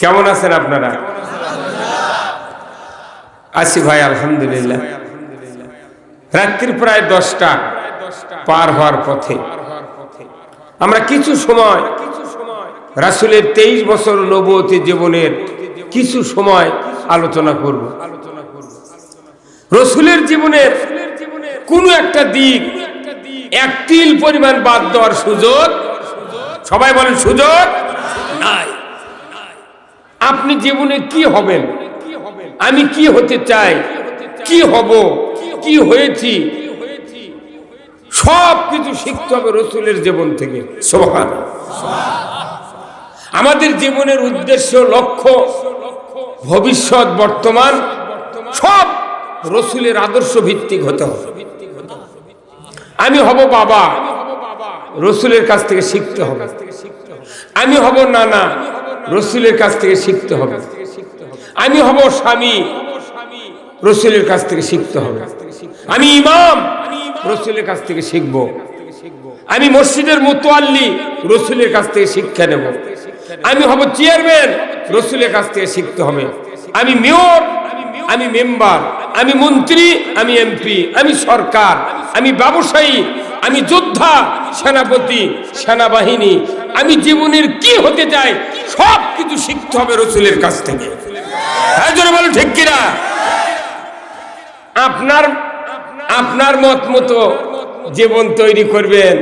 কেমন আছেন আপনারা? আছি ভাই, আলহামদুলিল্লাহ। রাত্রির প্রায় 10টা পার হওয়ার পথে আমরা কিছু সময় রাসূলের 23 বছর নবুয়তি জীবনের কিছু সময় আলোচনা করব। রাসূলের জীবনের কোনো একটা দিক এক তিল পরিমাণ বাদ দেওয়ার সুযোগ, সবাই বলেন, সুযোগ নাই। আপনি জীবনে কি হবেন, আমি কি হতে চাই, কি হব, কি হয়েছি, সব কিছু শিখতে হবে রাসূলের জীবন থেকে। সুবহানাল্লাহ। আমাদের জীবনের উদ্দেশ্য, লক্ষ্য, ভবিষ্যৎ, বর্তমান সব রাসূলের আদর্শ ভিত্তিক হতে হবে। আমি হব বাবা, রাসূলের কাছ থেকে শিখতে হবে। আমি হব নানা, রাসূলের কাছ থেকে শিখতে হবে। আমি হব স্বামী, রাসূলের কাছ থেকে শিখতে হবে। আমি ইমাম, রাসূলের কাছ থেকে শিখব। আমি মসজিদের মুতাল্লি, রাসূলের কাছ থেকে শিক্ষা নেব। আমি হব চেয়ারম্যান, রাসূলের কাছ থেকে শিখতে হবে। আমি মেয়র, আমি মেম্বার, আমি মন্ত্রী, আমি এমপি, আমি সরকার, আমি ব্যবসায়ী, আমি যোদ্ধা, সেনাপতি, সেনাবাহিনী, আমি জীবনের কি হতে চাই সব কিছু শিখতে হবে রাসূলের কাছ থেকে। হ্যাঁ, জোরে বলুন ঠিক কিনা? আপনার মত মতো জীবন তৈরি করবেন,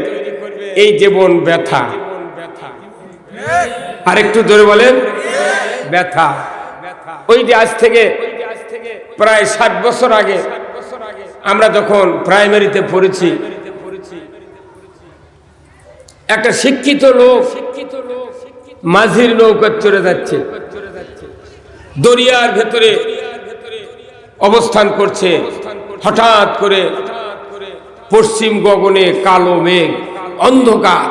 এই জীবন ব্যথা। আরেকটু জোরে বলেন, ব্যথা। ওই যে আজ থেকে প্রায় 60 বছর আগে আমরা যখন প্রাইমারিতে পড়েছি, একটা শিক্ষিত লোক মাঝির নৌকা চড়ে যাচ্ছে, দরিয়ার ভেতরে অবস্থান করছে। হঠাৎ করে পশ্চিম গগনে কালো মেঘ, অন্ধকার।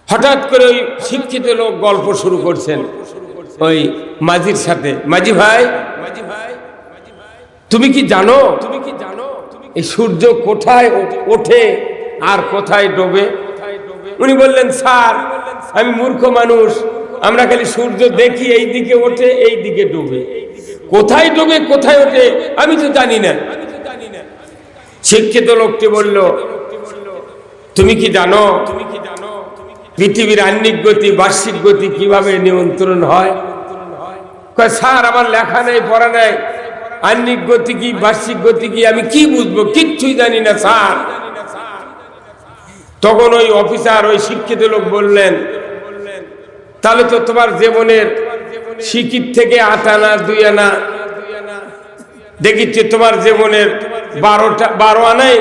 হঠাৎ করে ওই শিক্ষিত লোক গল্প শুরু করছেন ওই মাঝির সাথে, মাঝি ভাই, তুমি কি জানো এই সূর্য কোথায় ওঠে আর কোথায় ডোবে? উনি বললেন, স্যার আমি মূর্খ মানুষ, আমরা খালি সূর্য দেখি, এই দিকে ওঠে এই দিকে ডোবে, কোথায় ডোবে কোথায় ওঠে আমি তো জানি না। শিক্ষিত লোকটি বলল, তুমি কি জানো পৃথিবীর আহ্নিক গতি, বার্ষিক গতি কিভাবে নিয়ন্ত্রণ হয়? কয়, স্যার আমার লেখা নেই, পড়া নেই, আহ্নিক গতি কি, বার্ষিক গতি কি, আমি কি বুঝবো, কিচ্ছুই জানি না স্যার। তখন ওই অফিসার, ওই শিক্ষিত লোক বললেন, তাহলে তো তোমার জীবনের সিকির থেকে 8 আনা 2 আনা দেখিচ্ছে, তোমার জীবনের 12 আনাই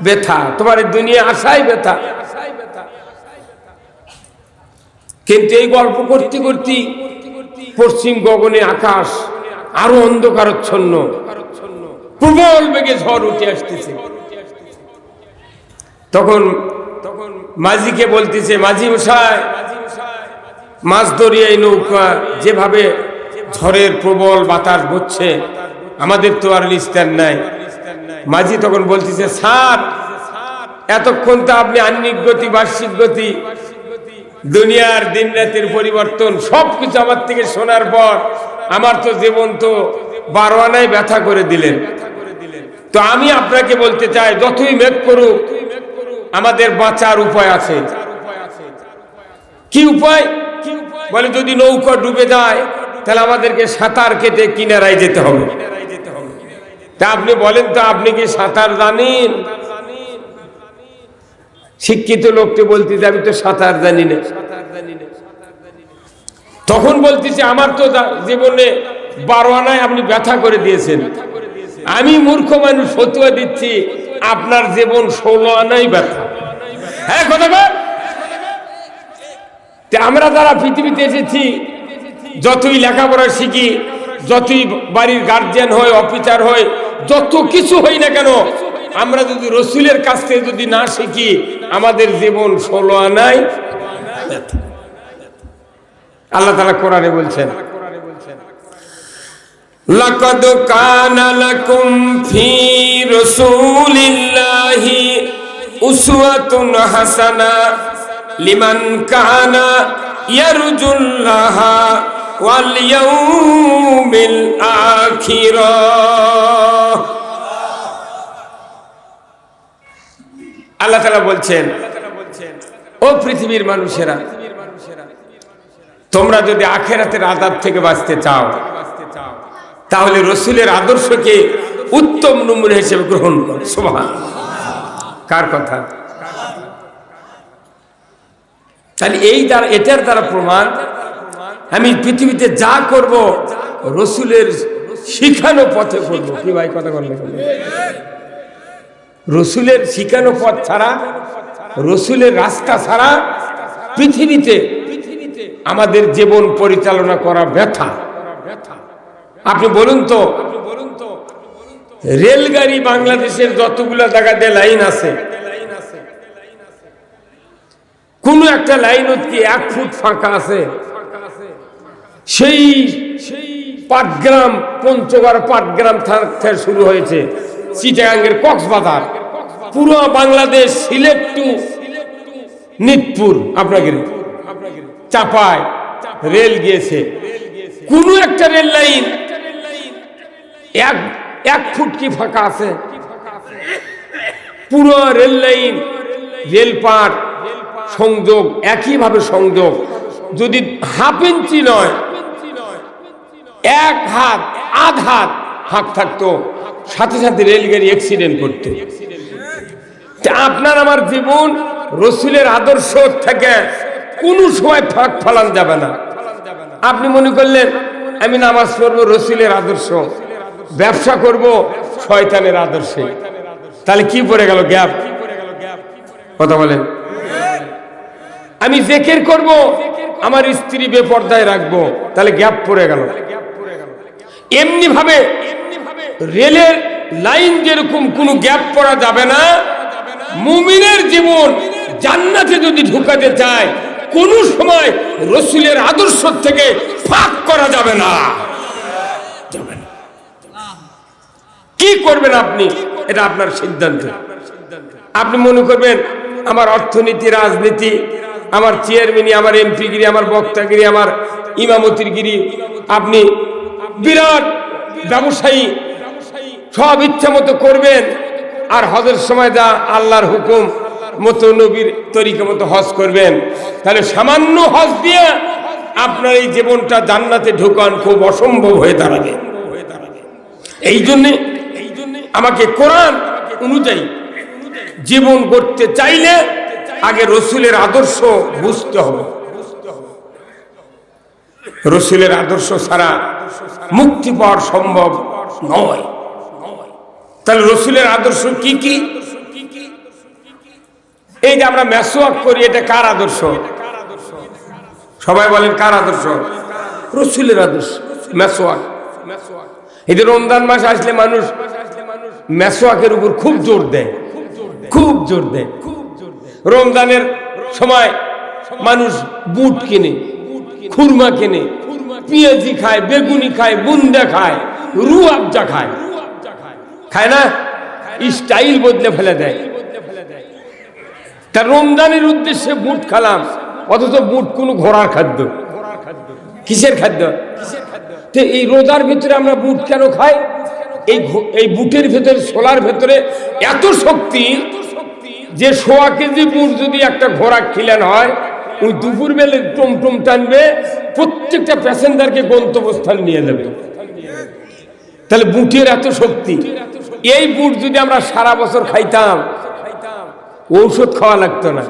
ব্যথা, তোমার এই দুনিয়া আসাই ব্যথা। কিন্তু এই গল্প করতে করতে পশ্চিম গগনে আকাশ আরো অন্ধকারচ্ছন্ন, প্রবল বেগে ঝড় উঠে আসতেছে। তখন মাঝিকে বলতেছে, মাঝি মশাই, মাছ দরিয়ায় নৌকা যেভাবে ঝড়ের প্রবল বাতাস বচ্ছে, আমাদের তো আর নিস্তার নাই। মাঝি তখন বলতেছে, স্যার এতক্ষণ তো আপনি আহ্নিক গতি, বার্ষিক গতি, দুনিয়ার দিন রাতের পরিবর্তন সবকিছু আমার থেকে শোনার পর আমার তো জীবন তো 12 আনায় ব্যথা করে দিলেন। তো আমি আপনাকে বলতে চাই, যতই মেঘ করুক আমাদের বাঁচার উপায় আছে। কি উপায়? বলে, যদি নৌকা ডুবে যায় তাহলে আমাদেরকে সাঁতার কেটে কিনারায় যেতে হবে। তা আপনি বলেন তো, আপনি কি সাঁতার জানেন? শিক্ষিত লোকটি বলতেছে, আমি তো সাঁতার জানি না। তখন বলতেছে, আমার তো জীবনে 12 আনায় আপনি ব্যথা করে দিয়েছেন, আমি মূর্খ মানুষ ফতুয়া দিচ্ছি আপনার জীবন 16 আনাই ব্যথা। হ্যাঁ, কথা বল। আমরা যারা পৃথিবীতে এসেছি, যতই লেখাপড়া শিখি, যতই বাড়ির গার্জিয়ান হয়, অফিসার হয়, যত কিছু হই না কেন, আমরা যদি রাসূলের কাছ থেকে যদি না শিখি, আমাদের জীবন 16 আনাই ব্যথা। আল্লাহ তাআলা কোরআনে বলছেন, লাকাদ কানা লাকুম ফি রাসূলিল্লাহি উসওয়াতুন হাসানা লিমান কানা ইয়ারজুল্লাহ ওয়াল ইয়াউমিল আখির। আল্লাহ তাআলা বলছেন, ও পৃথিবীর মানুষেরা, তোমরা যদি আখিরাতের আযাব থেকে বাঁচতে চাও তাহলে রাসূলের আদর্শকে উত্তম নমুনা হিসেবে গ্রহণ করো। সুবহানাল্লাহ। কার কথা? তাহলে এটার দ্বারা প্রমাণ, আমি পৃথিবীতে যা করব রাসূলের শিখানো পথে করব। কি ভাই কথা বললেন? রাসূলের শিখানো পথ ছাড়া, রাসূলের রাস্তা ছাড়া পৃথিবীতে আমাদের জীবন পরিচালনা করা ব্যথা। আপনি বলুন তো, রেলগাড়ি বাংলাদেশের যতগুলো জায়গাতে লাইন আছে, কোন একটা লাইন কি 1 ফুট ফাঁকা আছে? সেই পাটগ্রাম, পঞ্চগড় পাটগ্রাম থেকে শুরু হয়েছে চিটাগাঙ্গের কক্সবাজার, পুরো বাংলাদেশ, সিলেট টু নিতপুর, আপনাকে চাপায় রেল গিয়েছে। কোন একটা রেল লাইন 1 ফুট কি ফাঁকা আছে? পুরো রেল লাইন, রেলপাট সংযোগ একইভাবে সংযোগ, যদি হাফ ইঞ্চি নয়, 1 হাত, আধ হাত ফাঁক থাকতো, সাথে সাথে রেলগাড়ি অ্যাক্সিডেন্ট করতো। আপনার আমার জীবন রাসূলের আদর্শ থেকে কোন সময় ফাঁক ফেলানো যাবে না। আপনি মনে করলেন আমি নামাজ পড়বো রাসূলের আদর্শ, ব্যবসা করব শয়তানের আদর্শে, তাহলে কি পড়ে গেল? গ্যাপ। কথা বলেন। আমি জিকির করব, আমার স্ত্রী বেপরদায় রাখবো, তাহলে গ্যাপ পড়ে গেল। এমনি ভাবে রেলের লাইন যেরকম কোনো গ্যাপ পড়া যাবে না, মুমিনের জীবন জান্নাতে যদি ঢুকাতে চায় কোন সময় রাসূলের আদর্শ থেকে ফাঁক করা যাবে না। কি করবেন আপনি, এটা আপনার সিদ্ধান্ত। আপনি মনে করবেন আমার অর্থনীতি, রাজনীতি, আমার চেয়ারম্যানি, আমার এমপিগিরি, আমার বক্তাগিরি, আমার ইমামতির গিরি, আপনি বিরাট ব্যবসায়ী, সব ইচ্ছা মতো করবেন, আর হজের সময় যা আল্লাহর হুকুম মতো, নবীর তরিকা মতো হজ করবেন, তাহলে সামান্য হজ দিয়ে আপনার এই জীবনটা জান্নাতে ঢোকান খুব অসম্ভব হয়ে দাঁড়াবে। এই জন্যে আমাকে কোরআন অনুযায়ী জীবন গড়তে চাইলে আগে রাসূলের আদর্শ বুঝতে হবে। রাসূলের আদর্শ ছাড়া মুক্তি পাওয়া সম্ভব নয়। তাহলে রাসূলের আদর্শ কি কি? এই যে আমরা মেসওয়াক করি, এটা কার আদর্শ? সবাই বলেন কার আদর্শ? রাসূলের আদর্শ। মেসওয়াক, এই যে রমজান মাস আসলে মানুষ মেসওয়াকের উপর খুব জোর দেয়, খুব জোর দেয়। রমজানের সময় মানুষ বুট কিনে, খুরমা কিনে, পেঁয়াজি খায়, বেগুনি খায়, বুন্দা খায়, রুয়াবজা খায়, খায় না? স্টাইল বদলে ফেলে দেয়। তা রমজানের উদ্দেশ্যে বুট খালাম, অথচ বুট কোনো ঘোড়ার খাদ্য। কিসের খাদ্য? তো এই রোজার ভিতরে আমরা বুট কেন খাই? এই বুটের ভেতরে, ছোলার ভেতরে এত শক্তি যে 1.5 কেজি বুট যদি একটা ঘোড়া খিলান হয়, ওই দুপুর বেলা টমটম টানবে, প্রত্যেকটা প্যাসেঞ্জারকে গন্তব্যস্থান নিয়ে যাবে। তাহলে বুটের এত শক্তি। এই বুট যদি আমরা সারা বছর খাইতাম, ঔষধ খাওয়া লাগতো না,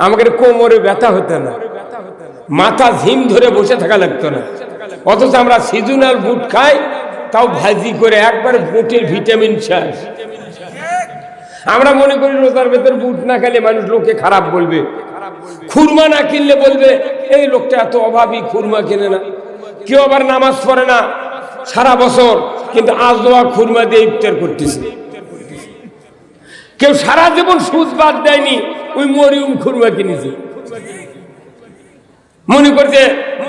আমাদের কোমরে ব্যথা হতো না, মাথা ঝিম ধরে বসে থাকা লাগতো না। অথচ আমরা সিজনাল বুট খাই, তাও ভাজি করে, একবারে বুটের ভিটামিন শেষ। আমরা মনে করি রোজার ভেতর বুট না খেলে মানুষ লোকে খারাপ বলবে, খুরমা না কিনলে বলবে এই লোকটা এত অভাবী, খুরমা কিনে না। কেউ আবার নামাজ পড়ে না সারা বছর, কিন্তু আজওয়া খুরমা দিয়ে ইফতার করতেছে। কেউ সারা জীবন সুদ বাদ দেয়নি, ওই মরিয়ম খুরমা কিনেছে। মনে করছে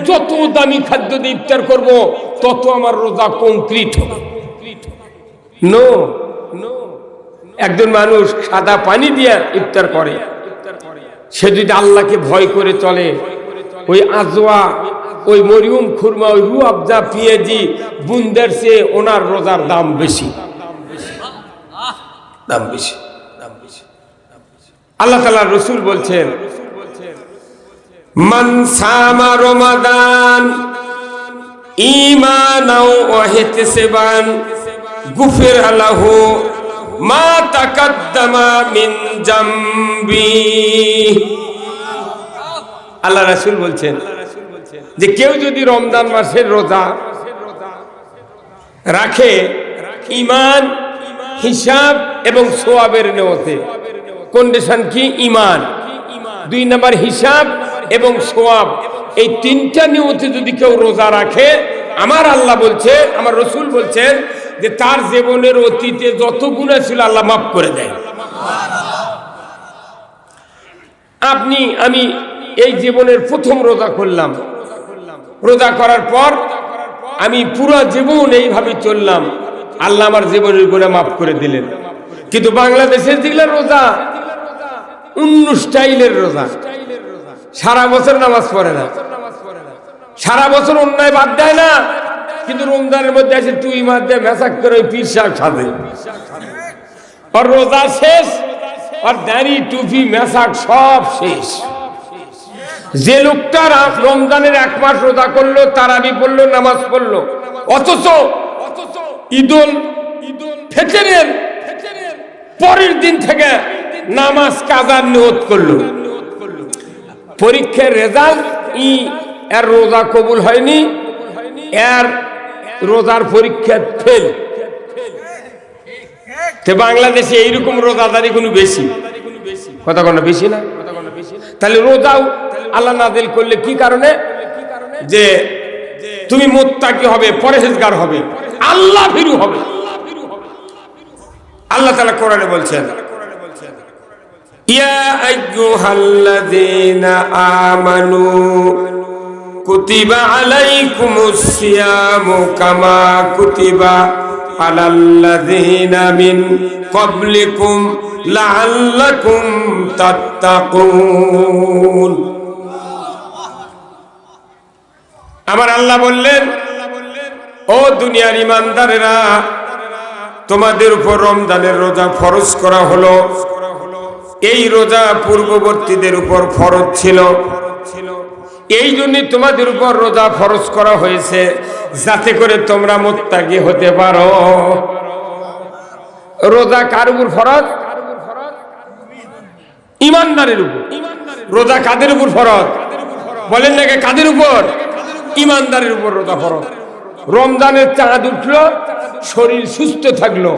যত দামি খাদ্য দিয়ে ইফতার করবো তত আমার রোজা কমপ্লিট হবে। নো, একজন মানুষ সাদা পানি দিয়ে ইফতার করে, সে যদি আল্লাহকে ভয় করে চলে, ওই আজওয়া, ওই মরিয়ম খুরমা, ওই রু আফজা পিয়েজি বুন্দের চেয়ে ওনার রোজার দাম বেশি, দাম বেশি। আল্লাহ তাআলা রাসূল বলছেন, মান সামা রমাদান ঈমানাও ওয়া ইহতিসাবান গুফিরা লাহু মা তাকাদ্দামা মিন জামবি। আল্লাহ রাসূল বলছেন যে কেউ যদি রমজান মাসের রোজা রাখে ঈমান, হিসাব এবং সওয়াবের নিয়তে, কন্ডিশন কি? ঈমান, 2 নাম্বার হিসাব এবং সওয়াব, এই 3টা নিয়তে যদি কেউ রোজা রাখে, আমার আল্লাহ বলছে, আমার রাসূল বলছেন যে তার জীবনের অতীতে যত গুনাহ ছিল আল্লাহ মাফ করে দেয়। আপনি আমি এই জীবনের প্রথম রোজা করলাম, রোজা করার পর আমি পুরো জীবন এইভাবে চললাম, আল্লাহ আমার জীবনের গুনাহ মাফ করে দিলেন। কিন্তু বাংলাদেশের যেগুলো রোজা অন্য স্টাইলের রোজা, সারা বছর নামাজ পড়ে না, সারা বছর অন্যায় বাদ দেয় না, কিন্তু রমজানের মধ্যে এসে তুই মার দিয়ে মেসাক করে ওই পীর সাহেব সাথে, আর রোজা শেষ, আর দাড়ি টুপি মেসাক সব শেষ। যে লোকটা রমজানের 1 মাস রোজা করলো, তারাবি পড়লো, নামাজ পড়লো, অথচ ঈদুল ফিতরের পরের দিন থেকে নামাজ কাজার নিয়ত করলো, পরীক্ষার রেজাল্ট এর রোজা কবুল হয়নি, এর রোজার পরীক্ষা ফেল। বাংলাদেশে এইরকম রোজাদারি কোনো বেশি, কথা কোনো বেশি না? তাহলে রোজাও আল্লাহ নাযিল করলে কি কারণে? যে তুমি মুত্তাকি হবে, পরহেজগার হবে, আল্লাহ ভীরু হবে। আল্লাহ তাআলা কোরআনে বলছেন, ইয়া আইয়ুহাল্লাযীনা আমানু কুতিবা আলাইকুমুস সিয়ামু কামা কুতিবা আলাল্লাযীনা মিন ক্বাবলিকুম লাআল্লাকুম তাত্তাকুন। আমার আল্লাহ বললেন, ও দুনিয়ার ঈমানদারেরা, তোমাদের উপর রমজানের রোজা ফরজ করা হলো। এই রোজা পূর্ববর্তীদের উপর ফরজ ছিল, এই জন্য তোমাদের উপর রোজা ফরজ করা হয়েছে, যাতে করে তোমরা মুত্তাকি হতে পারো। রোজা কার উপর ফরজ? ঈমানদারের উপর। রোজা কাদের উপর ফরজ? বলেন নাকি কাদের উপর? ঈমানদারের উপর রোজা ফরজ। রমজানের চাঁদ উঠলো, শরীর সুস্থ থাকলো,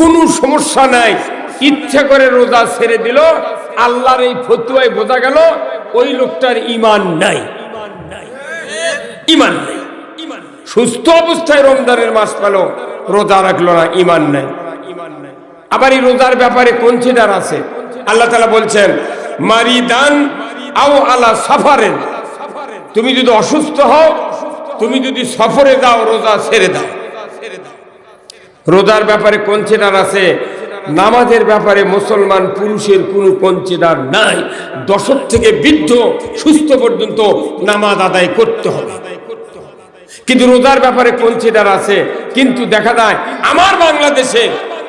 কোনো সমস্যা নাই, ইচ্ছা করে রোজা ছেড়ে দিল, আল্লাহর এই ফতোয়ায় বোঝা গেল ওই লোকটার ঈমান নাই, ঈমান নাই। সুস্থ অবস্থায় রমজানের মাস পেল, রোজা রাখলো না, ঈমান নাই। আবার এই রোজার ব্যাপারে কনসিডার আছে। আল্লাহ তাআলা বলছেন, মারিদান আও আলা সাফারেন, তুমি যদি অসুস্থ হও, তুমি যদি সফরে যাও, রোজা ছেড়ে দাও। রোজার ব্যাপারে কনসিডার আছে। নামাজের ব্যাপারে মুসলমান পুরুষের কোনো কনসিডার নাই। দশক থেকে বৃদ্ধ সুস্থ পর্যন্ত নামাজ আদায় করতে হবে, কিন্তু রোজার ব্যাপারে কনসিডার আছে। কিন্তু দেখা যায় আমার বাংলাদেশে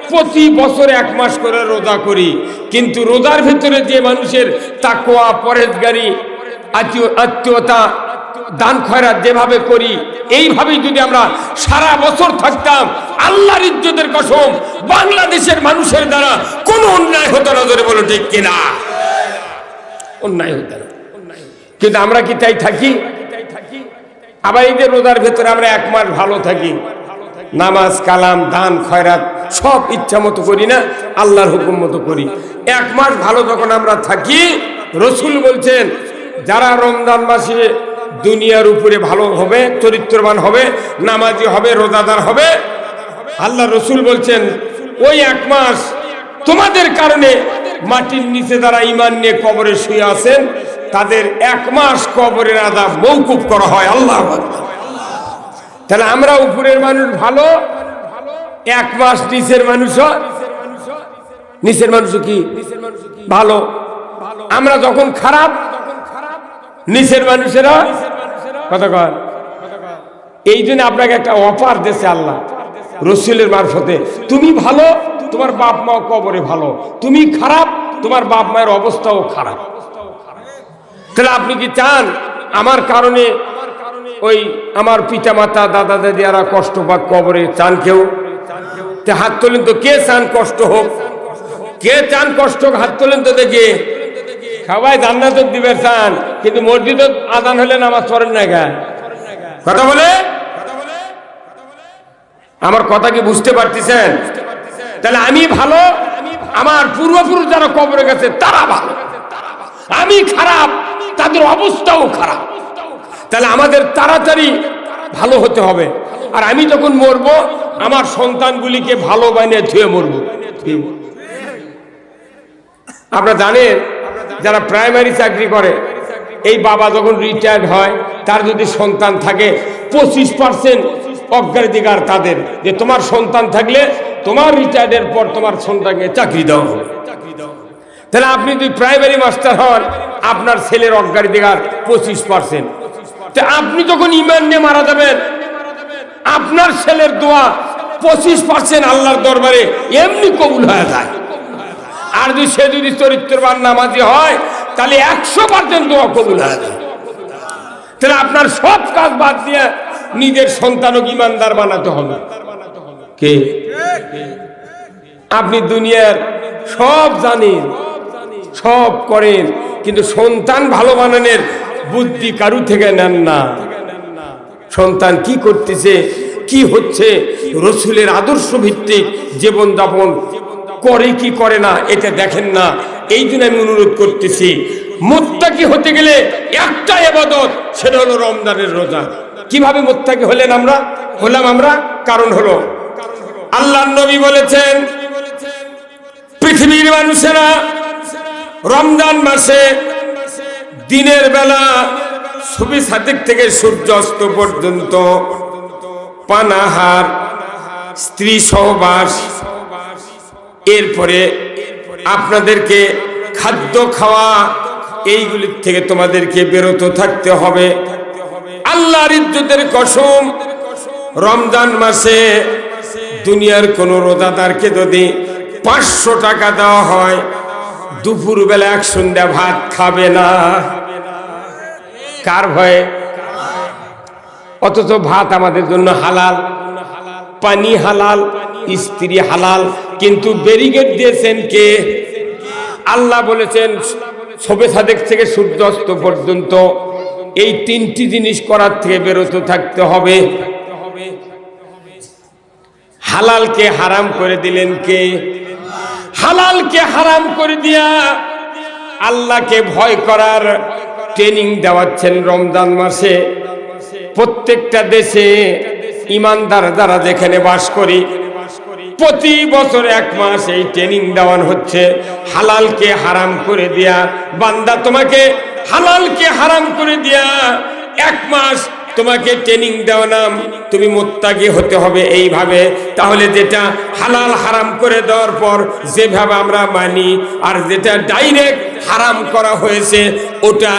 প্রতি বছর 1 মাস করে রোজা করি, কিন্তু রোজার ভিতরে যে মানুষের তাকওয়া, পরহেজগারি, আত্মীয়তা, দান খয়রাত যেভাবে করি, এইভাবেই যদি আমরা সারা বছর থাকতাম, আল্লাহর ইজ্জতের কসম, বাংলাদেশের মানুষের দ্বারা কোনো অন্যায় হতো না। ধরে বলো ঠিক কিনা? অন্যায় হতো না। কিন্তু আমরা কি তাই থাকি? আবার এই যে রোজার ভেতরে আমরা 1 মাস ভালো থাকি, নামাজ কালাম দান খয়রাত সব ইচ্ছা মতো করি না, আল্লাহর হুকুম মতো করি। 1 মাস ভালো যখন আমরা থাকি, রাসূল বলছেন যারা রমজান মাসে দুনিয়ার উপরে ভালো হবে, চরিত্রবান হবে, নামাজি হবে, রোজাদার হবে, আল্লাহ রাসূল বলছেন ওই 1 মাস তোমাদের কারণে মাটির নিচে যারা ঈমান নিয়ে কবরে শুয়ে আছেন, তাদের 1 মাস কবরের আযাব মওকুফ করা হয়। আল্লাহু আকবার। তাহলে আমরা উপরের মানুষ ভালো, 1 মাস নিচের মানুষ কি ভালো। আমরা যখন খারাপ, নিচের মানুষেরা কথা কয়। এই জন্য আপনাকে একটা অফার দিয়েছে আল্লাহ রসুলের মারফতে, তুমি ভালো, তোমার বাপ মাও কবরে ভালো, তুমি খারাপ, তোমার বাপ মায়ের অবস্থাও খারাপ। তাহলে আপনি কি চান আমার কারণে ওই আমার পিতা মাতা দাদা দাদিয়ারা কষ্ট পাক কবরে? চান কেউ? হাত তোলেন তো, কে চান কষ্ট হোক? কে চান কষ্ট হোক? হাত তোলেন তো দেখি। সবাই জান্নাত দিবে চান, কিন্তু মসজিদে আজান হলে নামাজ পড়েন না কেন? কথা বলে, আমার কথা কি বুঝতে পারতেছেন? তাহলে আমি ভালো, আমার পূর্বপুরুষ যারা কবরে গেছে তারা ভালো, আমি খারাপ, তাদের অবস্থাও খারাপ। তাহলে আমাদের তাড়াতাড়ি ভালো হতে হবে। আর আমি যখন মরবো আমার সন্তানগুলিকে ভালো বানিয়ে ধুয়ে মরবো। আপনারা জানেন যারা প্রাইমারি চাকরি করে, এই বাবা যখন রিটায়ার্ড হয় তার যদি সন্তান থাকে 25% অগ্রাধিকার তাদের, যে তোমার সন্তান থাকলে তোমার রিটায়ার্ডের পর তোমার সন্তানকে চাকরি দেওয়া হবে। তাহলে আপনি যদি প্রাইমারি মাস্টার হন আপনার ছেলের অগ্রাধিকার 25%। আপনি যখন ঈমান নিয়ে মারা যাবেন আপনার ছেলের দোয়া 25% আল্লাহর দরবারে এমনি কবুল হয়ে যায়। আর যদি সে যদি চরিত্রবান নামাজি হয় তাহলে 100% দোয়া কবুল হয়ে যায়। তাহলে আপনার সব কাজ বাদ দিয়ে নিজের সন্তানকে ঈমানদার বানাতে হবে। কে? আপনি দুনিয়ার সব জানেন, সব করেন, কিন্তু সন্তান ভালো বানানোর বুদ্ধি কারু থেকে নেন না। সন্তান কি করতেছে, কি হচ্ছে, রসুলের আদর্শ ভিত্তিক জীবন যাপন করে কি করে না এটা দেখেন না। এই জন্য আমি অনুরোধ করতেছি, মুত্তাকি হতে গেলে একটা ইবাদত, সেটা হলো রমজানের রোজা। কিভাবে মুত্তাকি হলেন আমরা হলাম আমরা? কারণ হলো আল্লাহর নবী বলেছেন, পৃথিবীর মানুষেরা রমজান মাসে দিনের বেলা সুবহি সাদিক থেকে সূর্যাস্ত পর্যন্ত পানাহার, স্ত্রী সহবাস, এরপরে আপনাদেরকে খাদ্য খাওয়া, এইগুলির থেকে তোমাদেরকে বিরত থাকতে হবে। আল্লাহর ইজ্জতের কসম, রমজান মাসে দুনিয়ার কোন রোজাদারকে যদি 500 টাকা দেওয়া হয় দুপুর বেলা এক সন্ধ্যা ভাত খাবে না। কার ভয়ে? অথচ ভাত আমাদের জন্য হালাল, পানি হালাল, স্ত্রী হালাল, কিন্তু ব্যারিকেড দিয়েছেন কে? আল্লাহ বলেছেন শবে সাদেক থেকে সূর্যাস্ত পর্যন্ত এই 3টি জিনিস করার থেকে বিরত থাকতে হবে। হালালকে হারাম করে দিলেন কে? হালালকে হারাম করে দিয়া আল্লাহকে ভয় করার ট্রেনিং দেওয়াচ্ছেন রমজান মাসে। প্রত্যেকটা দেশে ইমানদার যারা যেখানে বাস করি প্রতি বছর 1 মাস এই ট্রেনিং দেওয়ানো হচ্ছে হালালকে হারাম করে দিয়া। বান্দা, তোমাকে হালালকে হারাম করে দিয়া 1 মাস তোমাকে ট্রেনিং দেওয়া নাম, তুমি মুত্তাকি হতে হবে এইভাবে। তাহলে যেটা হালাল হারাম করে দেওয়ার পর যেভাবে আমরা মানি, আর যেটা ডাইরেক্ট হারাম করা হয়েছে ওটা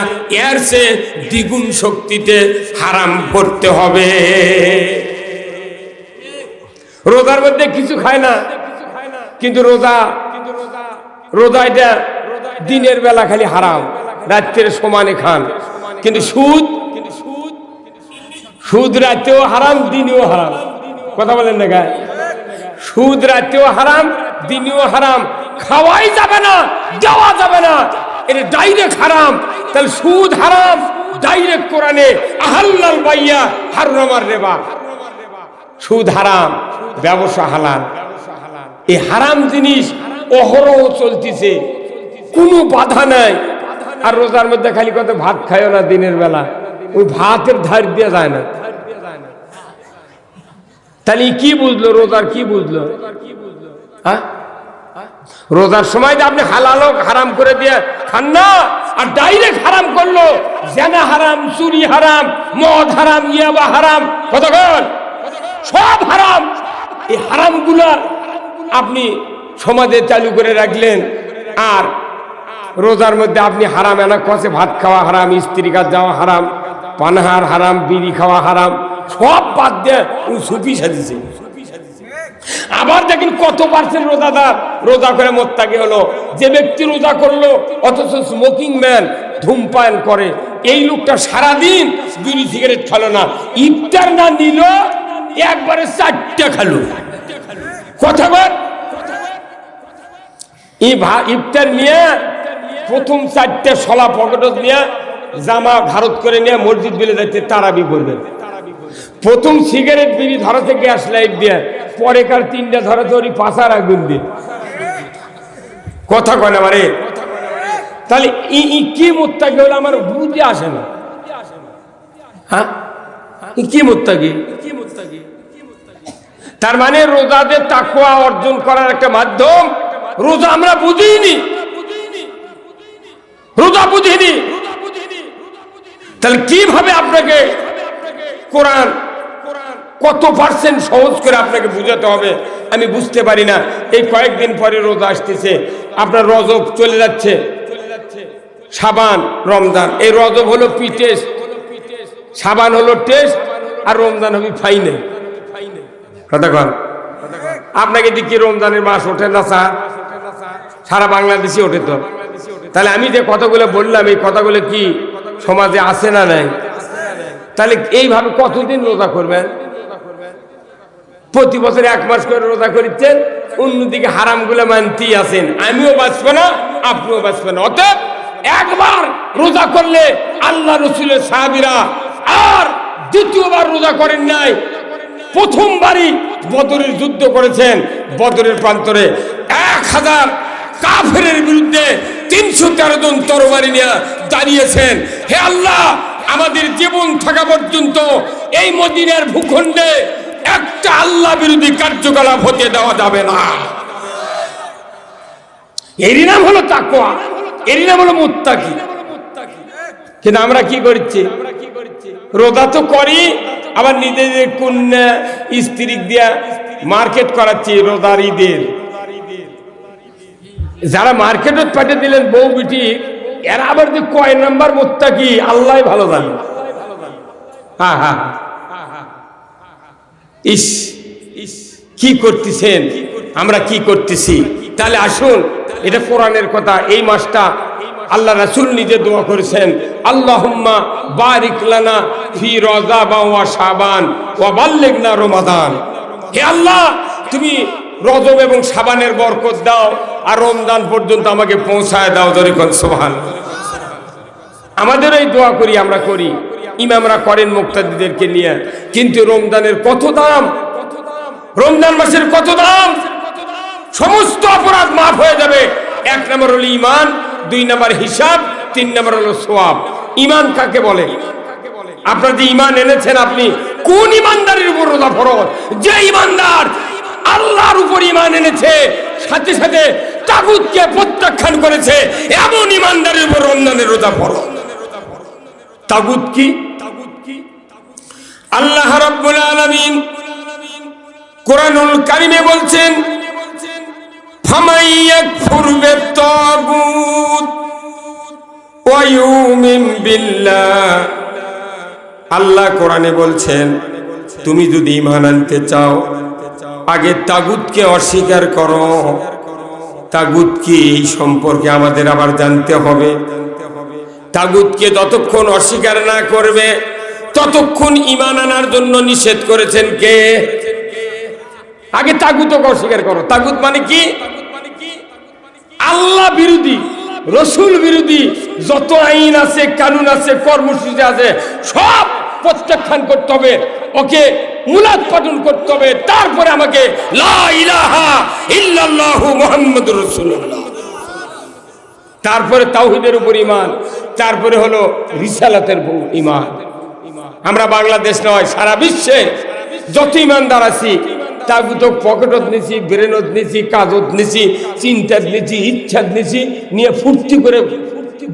এর চেয়ে দ্বিগুণ শক্তিতে হারাম করতে হবে। রোজার মধ্যে কিছু খায় না, কিন্তু রোজা এটা দিনের বেলা খালি হারাম, রাত্রের সমানে খান। কিন্তু সুদ রাতেও হারাম, দিনেও হারাম। কথা বলেন না গায়ে? সুদ রাতেও হারাম, দিনেও হারাম। খাওয়াই যাবে না, দেওয়া যাবে না, এটা ডাইরেক্ট হারাম। তাহলে সুদ হারাম, ডাইরেক্ট কোরআনে আহাল্লাল বাইয়া হারামার রিবা। সুদ হারাম, ব্যবসা হালাল। এই হারাম জিনিস অহরহ চলতেছে, কোনো বাধা নাই। আর রোজার মধ্যে খালি কত ভাত খায় না দিনের বেলা, ওই ভাতের ধার দিয়ে যায় না। তাহলে কি বুঝলো? রোজার কি বুঝলো? হ্যাঁ, রোজার সময় যে আপনি হালাল হারাম করে দিয়ে খান না, আর ডাইরেক্ট হারাম করলো। জেনা হারাম, চুরি হারাম, মদ হারাম, ইয়াবা হারাম, কতক্ষণ সব হারাম। এই হারামগুলা আপনি সমাজে চালু করে রাখলেন, আর রোজার মধ্যে আপনি হারাম এনা কষে ভাত খাওয়া হারাম, স্ত্রী কাজ যাওয়া হারাম, পানাহার হারাম, বিড়ি খাওয়া হারাম, সব বাদ দিয়ে সুফি সাজিছে। আবার দেখেন কত পার্সেন্ট রোজাদার রোজা করে মোত্তাকি হলো। যে ব্যক্তি রোজা করলো অথচ স্মোকিং ম্যান, ধূমপান করে, এই লোকটা সারাদিন বিড়ি সিগারেট খেলো না, ইফতার না নিল একবারে 4টা খালো। কথা বল, ইফতার নিয়ে প্রথম 4টে শলা পকেট নিয়ে জামা ভারত করে নিয়ে মসজিদ বেলে যাচ্ছে তারাবি করবেন। প্রথম সিগারেট বিড়ি ধরাতে গ্যাস লাইট দিয়ে, পরে কার 3টা ধরাতে ওরই পাশার আগুন দিয়ে। কথা কয় না মানে, তাহলে কি মুত্তাকি হলো আমার বুঝে আসে না। হ্যাঁ, কি মুত্তাকি? তার মানে রোজাদের তাকওয়া অর্জন করার একটা মাধ্যম রোজা। আমরা বুঝিনি, রোজা বুঝিনি, তাহলে কিভাবে আপনাকে কোরআন কত পার্সেন্ট সহজ করে আপনাকে বুঝাতে হবে আমি বুঝতে পারি না। এই কয়েকদিন পরে রোজা আসতেছে, আপনার রজব চলে যাচ্ছে, শাবান, রমজান। এই রজব হলো পি টেস্ট, শাবান হলো টেস্ট, আর রমজান হবে ফাইনাল। কথা কন, আপনাকে দেখি রমজানের মাস ওঠে না স্যার? সারা বাংলাদেশে ওঠে তো। তাহলে আমি যে কথাগুলো বললাম এই কথাগুলো কি সমাজে আছে না নাই? তাহলে এইভাবে কতদিন রোজা করবেন? প্রতি বছর 1 মাস করে রোজা করছেন, অন্যদিকে হারামগুলো মানতেই আছেন। আমিও বাঁচবো না, আপনিও বাঁচবেন। অতএব একবার রোজা করলে আল্লাহ রসুলের সাহাবীরা আর দ্বিতীয়বার রোজা করেন নাই। প্রথমবারই বদরের যুদ্ধ করেছেন, বদরের প্রান্তরে 1000 কাফেরের বিরুদ্ধে 313 জন তরবারি নিয়ে দাঁড়িয়েছেন। হে আল্লাহ, আমাদের জীবন থাকা পর্যন্ত এই মদিনার ভূখণ্ডে একটা আল্লাহ বিরোধী কার্যকলাপ হতে দেওয়া যাবে না। এরই নাম হলো তাকওয়া, এরই নাম হলো মুত্তাকি। কিন্তু আমরা কি করছি? রোজা তো করি, আবার নিজেদের কন্যা স্ত্রী দিয়া মার্কেট করাচ্ছি রোজার ঈদের। যারা মার্কেটে পাঠিয়ে দিলেন বউ বিটি, এরা আবার যে কয় নাম্বার মুত্তাকি আল্লাহ ভালো জানে। হ্যাঁ হ্যাঁ, ইস ইস, কি করতেছেন, আমরা কি করতেছি? তাহলে আসুন, এটা কোরআনের কথা। এই মাসটা আল্লাহ রাসূল নিজে দোয়া করেছেন, আল্লাহুম্মা বারিক লানা ফি রজব ওয়া শাবান ওয়া বাল্লিগনা রমাদান। হে আল্লাহ, তুমি রজব এবং শাবানের বরকত দাও, আর রমজান পর্যন্ত আমাকে পৌঁছায় দাও। জোরে কোন সুবহানাল্লাহ। আমাদের এই দোয়া করি, আমরা করি, ইমামরা করেন মুক্তাদিদেরকে নিয়ে। কিন্তু রমজানের কত দাম, রমজান মাসের কত দাম! সমস্ত অপরাধ মাফ হয়ে যাবে। 1 নম্বর হলো ঈমান, 2 নম্বর হিসাব, 3 নম্বর হলো সওয়াব। ঈমান কাকে বলে? আপনার যে ঈমান এনেছেন, আপনি কোন ঈমানদারের উপর রোজা ফরজ? যে ঈমানদার আল্লাহর উপর ঈমান এনেছে, সাথে সাথে তাগুতকে প্রত্যাখ্যান করেছে, এমন ঈমানদারের উপর রমজানের রোজা ফরজ। তাগুত কি? আল্লাহ রাব্বুল আলামিন কোরআনুল কারীমে বলছেন, ফামান ইয়াকফুর বিত-তাগুত ওয়া ইউমিন বিল্লাহ। আল্লাহ কোরআনে বলছেন, তুমি যদি ঈমান আনতে চাও, আগে তাগুতকে অস্বীকার করো। তাগুত কি এই সম্পর্কে আমাদের আবার জানতে হবে। তাগুতকে যতক্ষণ অস্বীকার না করবে ততক্ষণ ঈমান আনার জন্য নিষেধ করেছেন কে? আগে তাগুতকে অস্বীকার করো। তাগুত মানে কি? আল্লাহ বিরোধী, রসুল বিরোধী যত আইন আছে, কানুন আছে, কর্মসূচি আছে, সব প্রত্যাখ্যান করতে হবে। ওকে মূলাৎপাদন করতে হবে। তারপরে আমাকে লা ইলাহা ইল্লাল্লাহু মুহাম্মাদুর রাসূলুল্লাহ, তারপরে তাওহীদের উপর ঈমান, তারপরে হলো রিসালাতের উপর ঈমান। আমরা বাংলাদেশ নয়, সারা বিশ্বে যত ঈমানদার আছি, তাগুত পকেটত নিছি, ব্রেনত নিছি, কাজত নিছি, চিন্তাত নিছি, ইচ্ছাত নিছি, নিয়ে ফুর্তি করে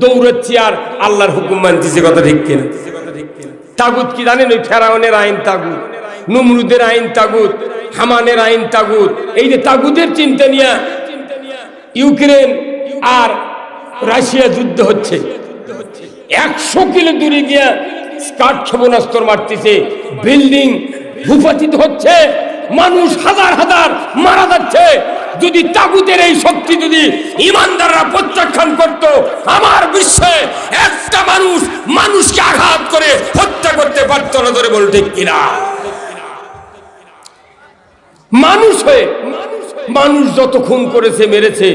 দৌড়াচ্ছি আর আল্লাহর হুকুম মানতেছি। কথা ঠিক কিনা? তাগুত কি জানেন? ওই ফেরাউনের আইন তাগুত, নমরুদের আইন তাগুত, হামানের আইন তাগুত। এই যে তাগুতের চিন্তা নিয়ে ইউক্রেন আর রাশিয়া যুদ্ধ হচ্ছে, 100 কিলো দূরে গিয়ে স্কাট ক্ষেপণাস্ত্র মারতেছে, বিল্ডিং ভূপাতিত হচ্ছে, মানুষ হাজার হাজার মারা যাচ্ছে। যদি তাগুতের এই শক্তি যদি ইমানদাররা প্রত্যাখ্যান করত, আমার বিশ্বে একটা মানুষ মানুষকে আঘাত করে হত্যা করতে পারত না। ধরে বল ঠিক কিনা? মানুষ হয়ে মানুষ যত খুন করেছে, মেরেছে,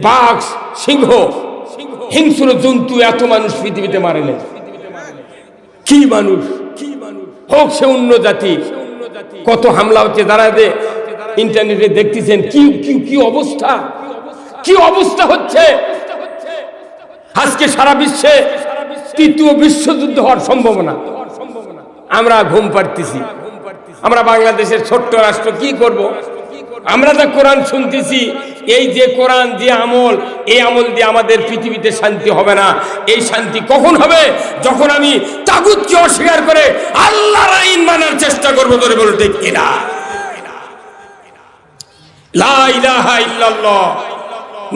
বাঘ, সিংহ, হিংস্র জন্তু, এত মানুষ পৃথিবীতে মারে না। কি মানুষ হোক সে অন্য জাতি, কত হামলা হচ্ছে। যারা যে ইন্টারনেটে দেখতেছেন কি কি কি অবস্থা, কি অবস্থা হচ্ছে। আজকে সারা বিশ্বে ৩য় বিশ্বযুদ্ধ হওয়ার সম্ভাবনা। আমরা ঘুম পাড়তেছি। আমরা বাংলাদেশের ছোট্ট রাষ্ট্র, কি করব? আমরা যা কোরআন শুনতেছি, এই যে কোরআন, যে আমল, এই আমল দিয়ে আমাদের পৃথিবীতে শান্তি হবে না। এই শান্তি কখন হবে? যখন আমি তাগুতকে অস্বীকার করে আল্লাহর আইন মানার চেষ্টা করব। ধরে বল ঠিক কিনা? লা ইলাহা ইল্লাল্লাহ।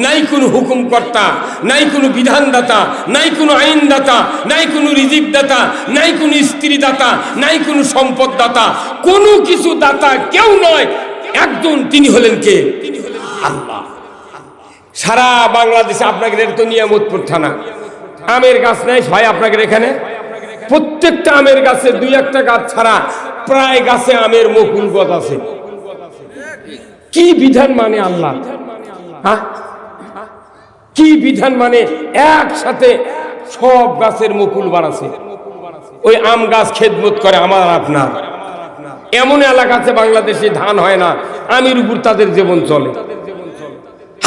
নাই কোনো হুকুমকর্তা, নাই কোনো বিধানদাতা, নাই কোনো আইনদাতা, নাই কোনো রিজিক দাতা, নাই কোনো স্ত্রী দাতা, নাই কোনো সম্পদ দাতা, কোনো কিছু দাতা কেউ নয়, একজন, তিনি হলেন কে? আল্লাহ। সারা বাংলাদেশে আপনাকে তো নিয়ামতপুর থানা, আমের গাছ নাই ভাই আপনাদের এখানে? প্রত্যেকটা আমের গাছে 2-1টা গাছ ছাড়া প্রায় গাছে আমের মুকুল গাছ আছে। কি বিধান মানে আল্লাহ? হ্যাঁ, কি বিধান মানে? একসাথে সব গাছের মুকুল বাড়াছে। ওই আম গাছ খেদমত করে আমার আপনার। এমন এলাকা আছে বাংলাদেশে ধান হয় না, আমের উপর তাদের জীবন চলে।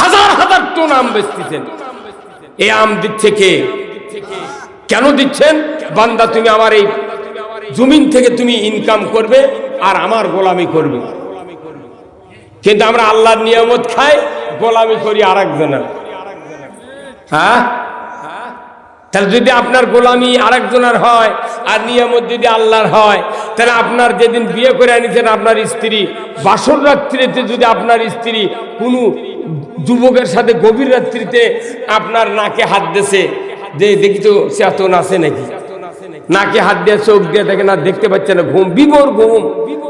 হাজার হাজার টন আম বেচতেছেন। এই আম দিচ্ছে কে? কেন দিচ্ছেন? বান্দা, তুমি আমার এই জমিন থেকে তুমি ইনকাম করবে আর আমার গোলামি করবে। কিন্তু আমরা আল্লাহর নিয়ামত খাই, গোলামি করি আরেকজনের। হ্যাঁ, তাহলে যদি আপনার গোলামি আরেকজনের হয় আর নিয়ামত যদি আল্লাহর হয়, তাহলে আপনার যেদিন বিয়ে করে আনিছেন আপনার স্ত্রী, বাসর রাত্রিতে যদি আপনার স্ত্রী কোনো যুবকের সাথে গভীর রাত্রিতে আপনার নাকে হাত দিয়েছে, যে দেখি তো চেতন আছে নাকি, নাকে হাত দিয়ে চোখ দিয়ে দেখে না, দেখতে পাচ্ছে না, ঘুম, বিভোর ঘুম,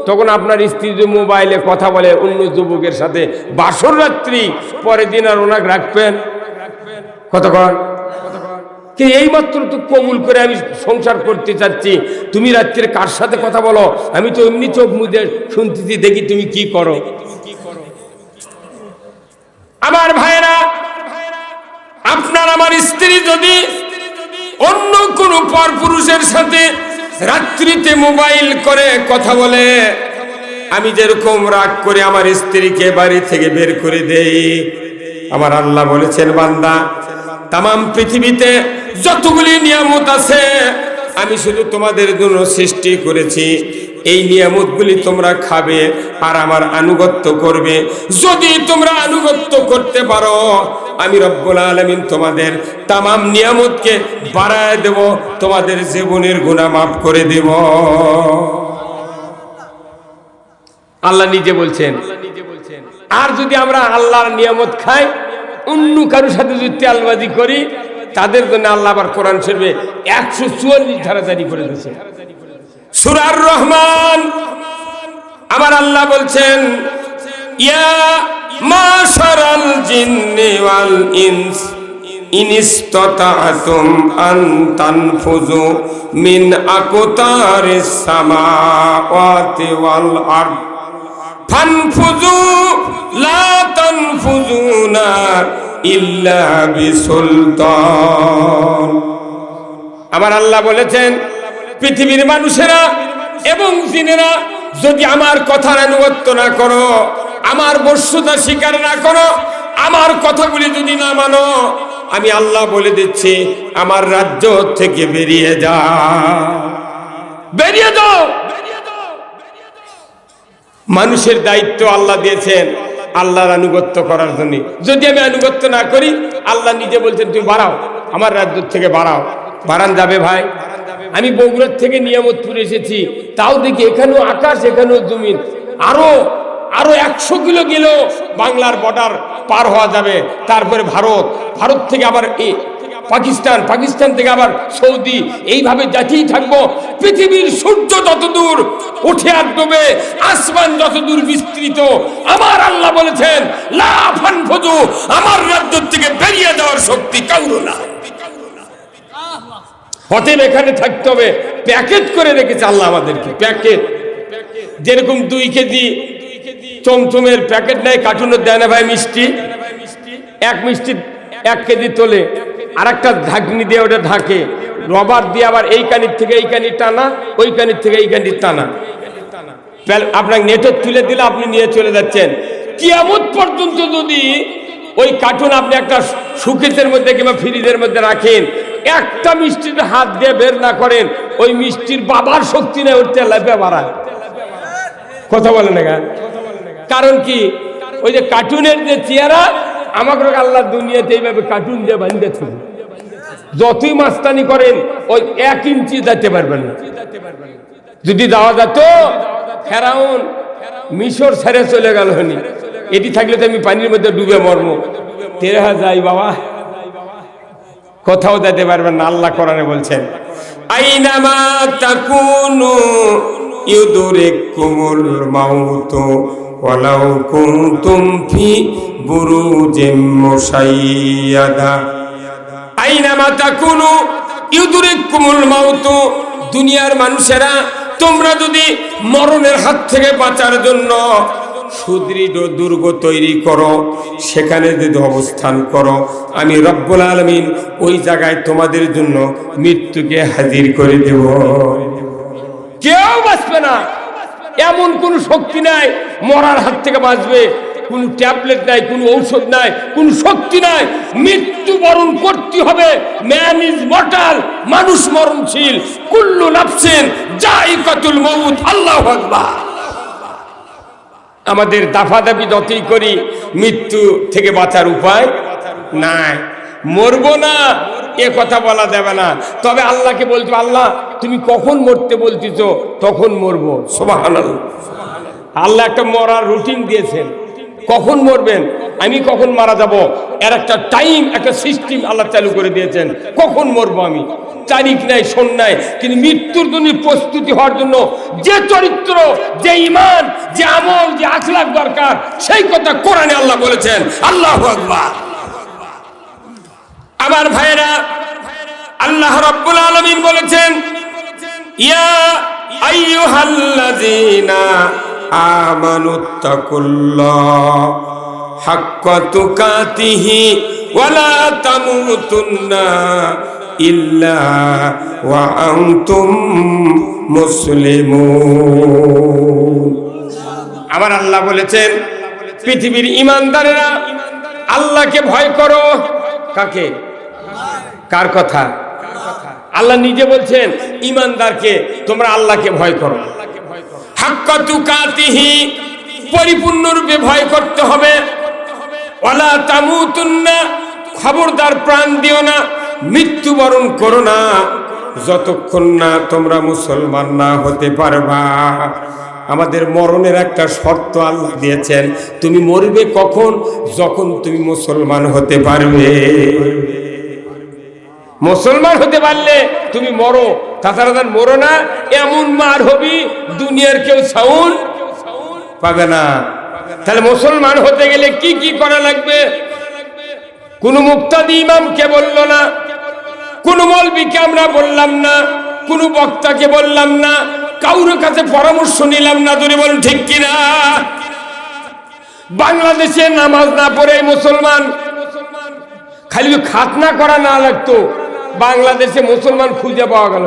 তখন আপনার স্ত্রী যে মোবাইলে কথা বলে অন্য যুবকের সাথে বাসর রাত্রি, পরের দিন আর ওনাকে রাখবেন কতক্ষণ? কি এই মাত্র তো কবুল করে আমি সংসার করতে চাচ্ছি, তুমি রাত্রে কার সাথে কথা বলো? আমি তো এমনি চোখ মুদে শুনতেছি, দেখি তুমি কি করো। আমার ভাইরা, আপনার আমার স্ত্রী যদি অন্য কোন পরপুরুষের সাথে রাত্রিতে মোবাইল করে কথা বলে, আমি যেরকম রাগ করে আমার স্ত্রীকে বাড়ি থেকে বের করে দেই, আমার আল্লাহ বলেছেন, বান্দা, তামাম পৃথিবীতে যতগুলি নিয়ামত আছে আমি শুধু তোমাদের জন্য সৃষ্টি করেছি, এই নিয়ামতগুলি তোমরা খাবে আর আমার আনুগত্য করবে। যদি তোমরা আনুগত্য করতে পারো, আমি রব্বুল আলামিন তোমাদের তামাম নিয়ামতকে বাড়ায় দেব, তোমাদের জীবনের গুনাহ মাফ করে দেব। আল্লাহ নিজে বলছেন। আর যদি আমরা আল্লাহর নিয়ামত খাই, অন্য কারোর সাথে যদি তেলবাজি করি, তাদের জন্য আল্লাহ আবার কোরআন শরীফে 144 ধারা জারি করে দিয়েছে। সূরা আর-রহমান, আমার আল্লাহ বলছেন, ইয়া মাশারাল জিন্নি ওয়াল ইনস ইন ইসতাতা'তুম আন তানফুযু মিন আকতারিস সামাওয়াতি ওয়াল আরদ ফানফুযু লা তানফুযুনা ইল্লা বিসুলতান। আমার আল্লাহ বলেছেন, পৃথিবীর মানুষেরা এবং জিনেরা যদি আমার কথার আনুগত্য না করো, আমার বস্তুতা স্বীকার না করো, আমার কথাগুলি যদি না মানো, আমি আল্লাহ বলে দিচ্ছি, আমার রাজ্য থেকে বেরিয়ে যাও, বেরিয়ে যাও। মানুষের দায়িত্ব আল্লাহ দিয়েছেন আল্লাহর আনুগত্য করার জন্য। যদি আমি আনুগত্য না করি, আল্লাহ নিজে বলছেন, তুমি বাড়াও, আমার রাজ্য থেকে বাড়াও। বাড়ান যাবে ভাই? আমি বগুড়ার থেকে নিয়ামতপুর এসেছি, তাও দেখি এখানেও আকাশ, এখানেও জমিন, আরো আরো 100 কিলো গেলেও বাংলার বর্ডার পার হওয়া যাবে। তারপরে ভারত থেকে আবার পাকিস্তান থেকে আবার সৌদি, এইভাবে যাতেই থাকবো। পৃথিবীর সূর্য যতদূর উঠে আর ডোবে, আসমান যতদূর বিস্তৃত, আমার আল্লাহ বলেছেন লা ফানফুযু, আমার রাজ্য থেকে বেরিয়ে যাওয়ার শক্তি কারো না। অতএব এখানে থাকতে হবে। প্যাকেট করে রেখেছে আল্লাহ আমাদেরকে, প্যাকেট। যেরকম 2 কেজি চমচমের প্যাকেট নেয়, কার্টুনের দেয় না ভাই মিষ্টি, এক মিষ্টি 1 কেজি তোলে, আর একটা ঢাকনি দিয়ে ওটা ঢাকে, রবার দিয়ে আবার এই কানির থেকে এই কানি টানা, ওই কানির থেকে এই কানি টানা। আপনার নেটে তুলে দিলে আপনি নিয়ে চলে যাচ্ছেন। কিয়ামত পর্যন্ত যদি ওই কার্টুন আপনি একটা শোকেসের মধ্যে কিংবা ফ্রিজের মধ্যে রাখেন, একটা মিষ্টির হাত দিয়ে বের না করেন, ওই মিষ্টির বাবার শক্তি নেই উঠতে লাফে বাড়ায়। কথা বলে না? কারণ কি? ওই যে কার্টুনের যে চেহারা, আমাকে আল্লাহ দুনিয়াতে এইভাবে কার্টুন দিয়ে বাঁধতে থাকবে। যতই মাস্তানি করেন ওই 1 ইঞ্চি যেতে পারবেন না। যদি যাওয়া যেত, ফেরাউন মিশর ছেড়ে চলে গেল হনি, এটি থাকলে তো আমি পানির মধ্যে ডুবে মরব। তেরা যাই বাবা, কোথাও যেতে পারবেন না। আল্লাহ কোরআনে বলছেন আইনামা তাকুনু ইউদরিকুমুল মাউতু ওয়ালাউ কুনতুম ফি বুরুজিম মুশাইয়াদা। আইনামা তাকুনু ইউদরিকুমুল মাউতু, দুনিয়ার মানুষেরা তোমরা যদি মরণের হাত থেকে বাঁচার জন্য সুদৃঢ় দুর্গ তৈরি করো, সেখানে যদি অবস্থান করো, আমি রব্বুল আলামিন ওই জায়গায় তোমাদের জন্য মৃত্যুকে হাজির করে দেব। কেউ বাঁচবে না, এমন কোন শক্তি নাই মরার হাত থেকে বাঁচবে। কোন ট্যাবলেট নাই, কোন ঔষধ নাই, কোন শক্তি নাই। মৃত্যুবরণ করতে হবে। ম্যান ইজ মর্টাল, মানুষ মরণশীল। কুল্লু নাফসিন যায়িকাতুল মাউত। আল্লাহু আকবার। আমাদের দাফাদাফি যতই করি, মৃত্যু থেকে বাঁচার উপায় নাই। মরবো না এ কথা বলা যাবে না। তবে আল্লাহকে বলছো, আল্লাহ তুমি কখন মরতে বলতেছ তখন মরবো। সুবহানাল্লাহ। আল্লাহ একটা মরার রুটিন দিয়েছেন, কখন মরবেন, আমি কখন মারা যাব, এর একটা টাইম, একটা সিস্টেম আল্লাহ চালু করে দিয়েছেন। কখন মরবো আমি, তারিখ নাই, সন নাই। কিন্তু মৃত্যুর জন্য প্রস্তুতি হওয়ার জন্য যে চরিত্র, যে ঈমান, যে আমল, যে আখলাক দরকার, সেই কথা কোরআনে আল্লাহ বলেছেন। আল্লাহু আকবার। আমার ভাইরা, আল্লাহ রাব্বুল আলামিন বলেছেন ইয়া আইয়ুহাল্লাযীনা আমানুত্তাকুল্লাহ হাক্কা তুকাতিহি ওয়া লা তামুতুন্না ইল্লা ওয়া আনতুম মুসলিমুন। আমার আল্লাহ বলেছেন পৃথিবীর ঈমানদারেরা আল্লাহকে ভয় করো। কাকে? কার কথা? আল্লাহ নিজে বলছেন ঈমানদারকে তোমরা আল্লাহকে ভয় করো। হাক্কা তুকাতিহি, পরিপূর্ণরূপে ভয় করতে হবে। ওয়ালা তামুতুন্না, খবরদার প্রাণ দিও না, মৃত্যুবরণ করো না যতক্ষণ না তোমরা মুসলমান না হতে পারবা। আমাদের মরণের একটা শর্ত আল্লাহ দিয়েছেন, তুমি মরবে কখন? যখন তুমি মুসলমান হতে পারবে। মুসলমান হতে পারলে তুমি মরো, তাছাড়া মরো না। এমন মার হবি দুনিয়ার কেউ সাউন্ড পাবে না। তাহলে মুসলমান হতে গেলে কি কি করা লাগবে? কোন মুক্তাদি ইমামকে বলল না, কোন মৌলবীকে আমরা বললাম না, কোন বক্তাকে বললাম না, কারোর কাছে পরামর্শ নিলাম না। ধরে বলুন ঠিক কিনা? বাংলাদেশে নামাজ না পড়ে মুসলমান, খালি খাতনা করা না লাগতো, বাংলাদেশে মুসলমান খুঁজে পাওয়া গেল।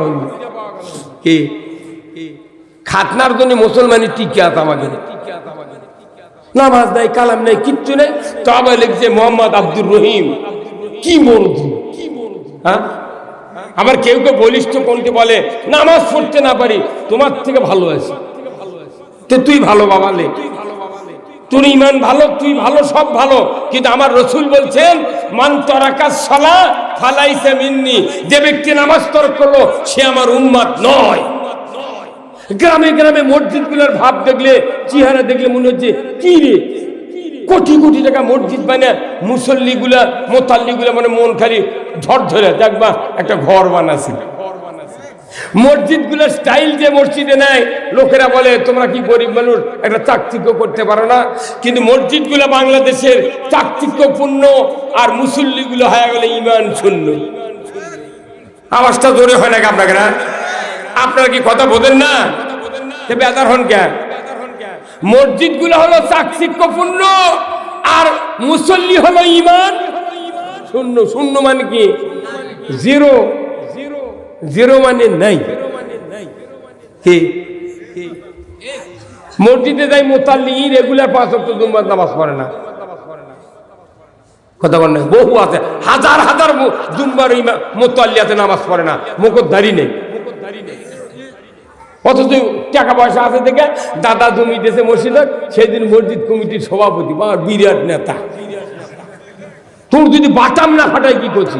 কি খাতনার জন্য মুসলমানের টিকে আছে আমাদের? নামাজ নাই, কালাম নাই, কিচ্ছু নেই। তবে লিখছে মোহাম্মদ আব্দুর রহিম। কি মরুদু! হ্যাঁ, আবার কেউ কেউ বলিষ্ঠ কোনটি বলে নামাজ পড়তে না পারি, তোমার থেকে ভালো আছে তো তুই ভালো বাবা লে, তোর ঈমান ভালো, তুই ভালো, সব ভালো। কিন্তু আমার রাসূল বলছেন মান তারাকা সালাহ ফালাইসা মিন্নি, যে ব্যক্তি নামাজ তরক করলো সে আমার উম্মত নয়। গ্রামে গ্রামে মসজিদগুলোর ভাব দেখলে, চেহারা দেখলে মনে হচ্ছে কি রে, কোটি কোটি টাকা মসজিদ বানা, মুসল্লিগুলা মোতাল্লিগুলা মানে মন খালি ঝরঝরে দেখবা একটা ঘর বানাছে। মসজিদগুলোর স্টাইল যে মসজিদে নেয়, লোকেরা বলে তোমরা কি গরিব মানুষ, একটা চাকচিক্য করতে পারো না। কিন্তু মসজিদগুলো বাংলাদেশের চাকচিক্যপূর্ণ, আর মুসল্লিগুলো হয়ে গেলে ইমান শূন্য। আওয়াজটা জোরে হয় নাকি আপনাকে? না, আপনারা কি কথা বোঝেন না? বেদার হন কেন? মসজিদগুলো হলো চাকচিক্যপূর্ণ, আর মুসল্লি হলো ইমান শূন্য। শূন্য মানে কি? জিরো। জিরো মানে নাই। মসজিদে যাই মোতাল্লি রেগুলার 5 ওয়াক্ত জুম্মার নামাজ পড়ে না। কথা বল না, বহু আছে, হাজার হাজার জুম্মার মোতাল্লি আছে নামাজ পড়ে না, মুখোশধারী নেই। অথচ টাকা পয়সা আছে দেখে দাদা জমি দিয়েছে মসজিদে, সেদিন মসজিদ কমিটির সভাপতি বা বিরাট নেতা। তোর যদি বাটাম না ফাটাই কি করছি?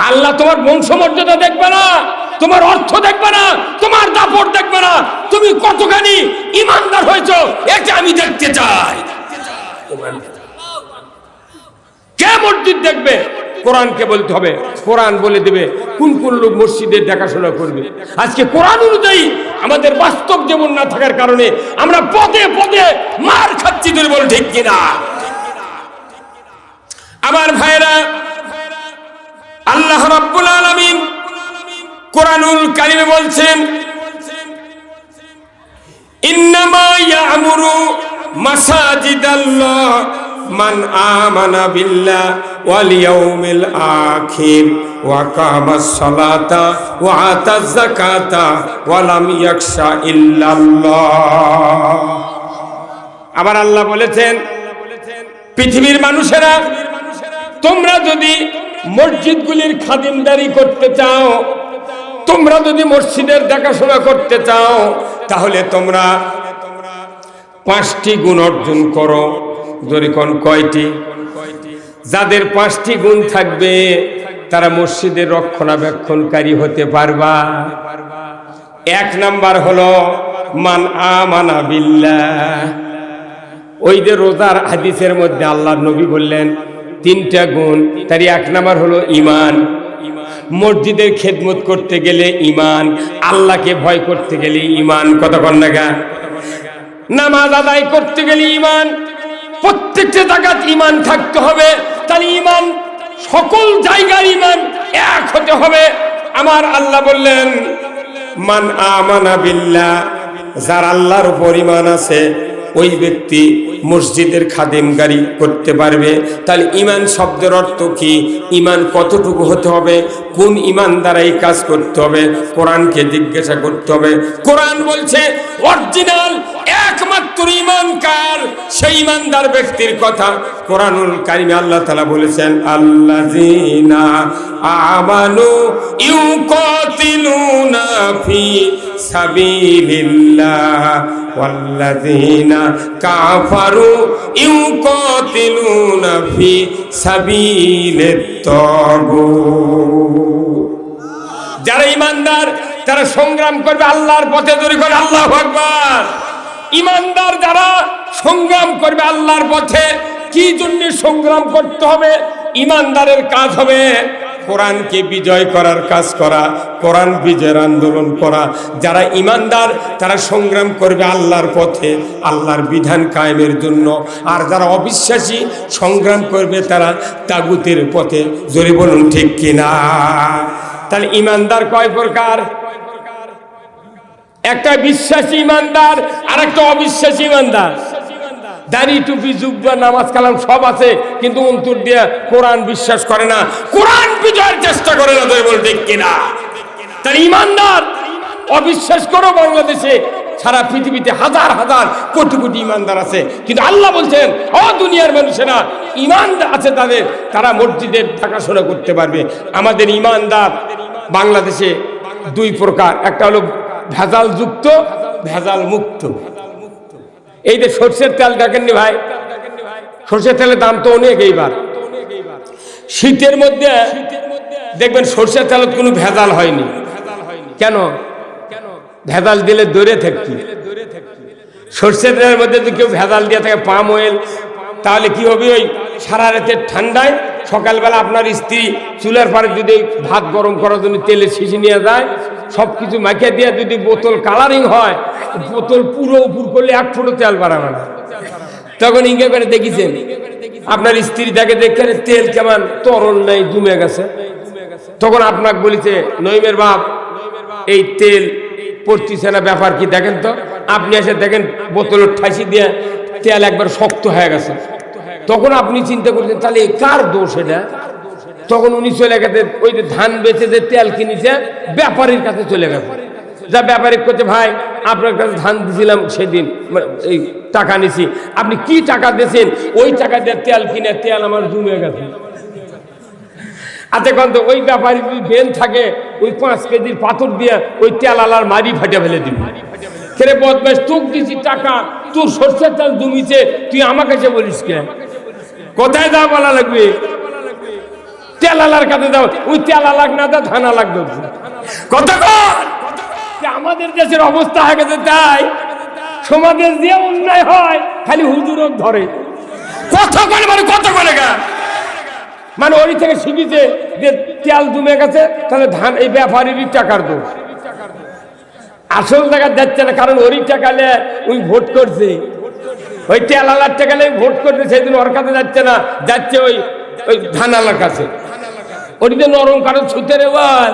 আল্লাহ তোমার বংশমর্যাদা দেখবে না, তোমার অর্থ দেখবে না, তোমার দাপট দেখবে না, তুমি কতখানি ইমানদার হয়েছো এটা আমি দেখতে চাই। কে মসজিদ দেখবে? কোরআনকে বলতে হবে, কোরআন বলে দেবে কোন কোন লোক মসজিদের দেখাশোনা করবে। আজকে কোরআন অনুযায়ী আমাদের বাস্তব জীবন না থাকার কারণে আমরা পদে পদে মার খাচ্ছি, ধরে বল ঠিক কিনা? আমার ভাইরা, আল্লাহ রাব্বুল আলামিন কোরআনুল কারীমে বলছেন, ইন্নামা ইয়া'মুরু মাসাজিদাল্লাহ মান আমানা বিল্লাহ ওয়াল ইয়াউমিল আখির ওয়া কামাস সালাতা ওয়া আতাজ যাকাতা ওয়া লাম ইয়াখশা ইল্লাল্লাহ। আবার আল্লাহ বলেছেন, পৃথিবীর মানুষেরা, তোমরা যদি মসজিদগুলির খাদিমদারি করতে চাও, তোমরা যদি মসজিদের দেখাশোনা করতে চাও, তাহলে তোমরা 5টি গুণ অর্জন করো। দরিকন কয়টি? যাদের 5টি গুণ থাকবে তারা মসজিদের রক্ষণাবেক্ষণকারী হতে পারবা। 1 নাম্বার হলো মান আমানা বিল্লাহ। ওই যে রোজার হাদিসের মধ্যে আল্লাহর নবী বললেন 3টা গুণ, তার 1 নাম্বার হলো ঈমান। মসজিদের খেদমত করতে গেলে ঈমান, আল্লাহকে ভয় করতে গেলে ঈমান, কথা কন না গা? নামাজ আদায় করতে গেলে ঈমান, প্রত্যেকটা জায়গায় ঈমান থাকতে হবে। তাহলে ঈমান সকল জায়গায় ঈমান এক হতে হবে। আমার আল্লাহ বললেন মান আমানা বিল্লাহ, যার আল্লাহর উপর ঈমান আছে ওই ব্যক্তি মসজিদের খাদেমগারি করতে পারবে। তাহলে ঈমান শব্দের অর্থ কি? ঈমান কতটুকু হতে হবে? কোন ঈমান দ্বারা এই কাজ করতে হবে? কোরআনকে জিজ্ঞাসা করতে হবে। কোরআন বলছে অরিজিনাল একমাত্র ঈমান কার? সেই ঈমানদার ব্যক্তির কথা কোরআনুল কারীমে আল্লাহ তাআলা বলেছেন, আল্লাযীনা আমানু ইউকাতিলুনা ফি সাবিলিল্লাহ ওয়াল্লাযীনা কাফারু ইউকাতিলুনা ফি সাবিলিত তাগুত। যারা ঈমানদার তারা সংগ্রাম করবে আল্লাহর পথে। জোরে করে আল্লাহু আকবার। ঈমানদার যারা সংগ্রাম করবে আল্লাহর পথে, কি জন্য সংগ্রাম করতে হবে? ঈমানদারের কাজ হবে কোরআনকে বিজয় করার কাজ করা, কোরআন বিজয়ের আন্দোলন করা। যারা ঈমানদার তারা সংগ্রাম করবে আল্লাহর পথে, আল্লাহর বিধান কায়েমের জন্য। আর যারা অবিশ্বাসী সংগ্রাম করবে তারা তাগুতের পথে। জোরে বলুন ঠিক কিনা? তাহলে ঈমানদার কয় প্রকার? একটা বিশ্বাসী ঈমানদার আর একটা অবিশ্বাসী ঈমানদার। দাড়ি টুপি জুব্বা নামাজ কালাম সব আছে, কিন্তু অন্তর দিয়ে কোরআন বিশ্বাস করে না, কোরআন বিজয়ের চেষ্টা করে না। তুই বল ঠিক কিনা? তাহলে ঈমানদার অবিশ্বাস করো, বাংলাদেশে সারা পৃথিবীতে হাজার হাজার কোটি কোটি ঈমানদার আছে, কিন্তু আল্লাহ বলছেন ও দুনিয়ার মানুষেরা, ঈমান আছে তাদের, তারা মসজিদের দেখাশোনা করতে পারবে। আমাদের ঈমানদার বাংলাদেশে 2 প্রকার, একটা হলো ভেজাল যুক্ত, ভেজাল মুক্ত। এই যে সরষের তেল দেখেননি ভাই, সরষের তেলের দাম তো অনেক। এইবার শীতের মধ্যে দেখবেন সরষের তেল কোনো ভেজাল হয়নি। কেন? ভেজাল দিলে দূরে থাকি। সর্ষের তেলের মধ্যে যদি কেউ ভেজাল দিয়ে থাকে পাম অয়েল, তাহলে কি হবে? ওই সারা রাতের ঠান্ডায় সকালবেলা আপনার স্ত্রী চুলার পাড়ে যদি ভাত গরম করার জন্য তেলের শিশি নিয়ে যায়, সব কিছু মাখিয়ে দিয়ে যদি বোতল কালারিং হয়, বোতল পুরো উপর করলে 1 ফুটো তেল বাড়াবে না। তখন ইঙ্গে করে দেখেছেন আপনার স্ত্রী দেখে দেখে তেল কেমন তরল নাই, জমে গেছে। তখন আপনাকে বলিছে, নইমের বাপ এই তেল পড়তিছে না, ব্যাপার কি দেখেন তো। আপনি এসে দেখেন বোতলের ঠাসি দিয়ে তেল একবার শক্ত হয়ে গেছে। তখন আপনি চিন্তা করছেন তাহলে কার দোষ এটা? তখন উনি চলে গেছে, ওই যে ধান বেচে যে তেল কিনেছে ব্যাপারীর কাছে চলে গেছে। যা ব্যাপারী করছে, ভাই আপনার কাছে ধান দিয়েছিলাম সেদিন, এই টাকা নিছি, আপনি কি টাকা দিয়েছেন? ওই টাকা দিয়ে তেল কিনে তেল আমার জমে গেছে। আচ্ছা কন্ত ওই ব্যাপারী যদি বেন থাকে, ওই 5 কেজির পাথর দিয়ে ওই তেল আলার মারি ফাটে ফেলে দিবি। খেলে বদমাস, তোকে দিছি টাকা, তোর সর্ষের তেল জমিছে, তুই আমার কাছে বলিস কে? কোথায় যা বলা লাগবে? তেল আলার কাছে যাও, ওই তেল আলাগ না দা ধান আলাগ ধরছে। আমাদের দেশের অবস্থা হয়ে গেছে তাই, সমাজের যে অন্যায় হয় খালি হুজুরক ধরে। কথা বলে মানে কত বলে গা, মানে ওই থেকে শিখিছে যে তেল জমে গেছে, তাহলে ধান এই ব্যাপারীরই টাকার দোষ। আসল টাকা যাচ্ছে না, কারণ ওরই টাকা নিয়ে ওই ভোট করছে, ওই তেল আলার টাকা নিয়ে ভোট করছে, সেই দিন ওর কাছে যাচ্ছে না, যাচ্ছে ওই ওই ধান আলার কাছে। ওটিতে নরম কারণ ছুতে রে বল,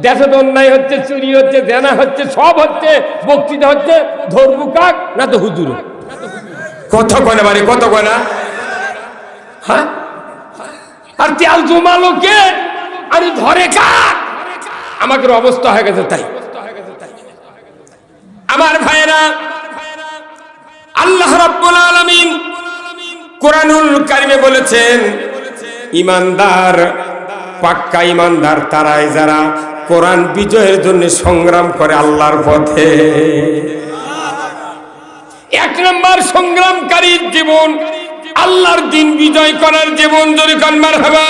দেশে অন্যায় হচ্ছে, চুরি হচ্ছে, দেনা হচ্ছে, সব হচ্ছে, বক্তৃতা হচ্ছে, ধরবু কাক না তো হুজুর। কত কনে বাড়ি কত কনা, হ্যাঁ? আর তেল জমালো কে আর ধরে কাক? আমাদের অবস্থা হয়ে গেছে তাই। আমার ভাইরা, আল্লাহ রাব্বুল আলামিন কোরআনুল কারিমে বলেছেন, ইমানদার, পাক্কা ইমানদার তারাই যারা কোরআন বিজয়ের জন্য সংগ্রাম করে আল্লাহর পথে। 1 নম্বর সংগ্রামকারীর জীবন, আল্লাহর দিন বিজয় করার জীবন। যদি কান মারহাবা।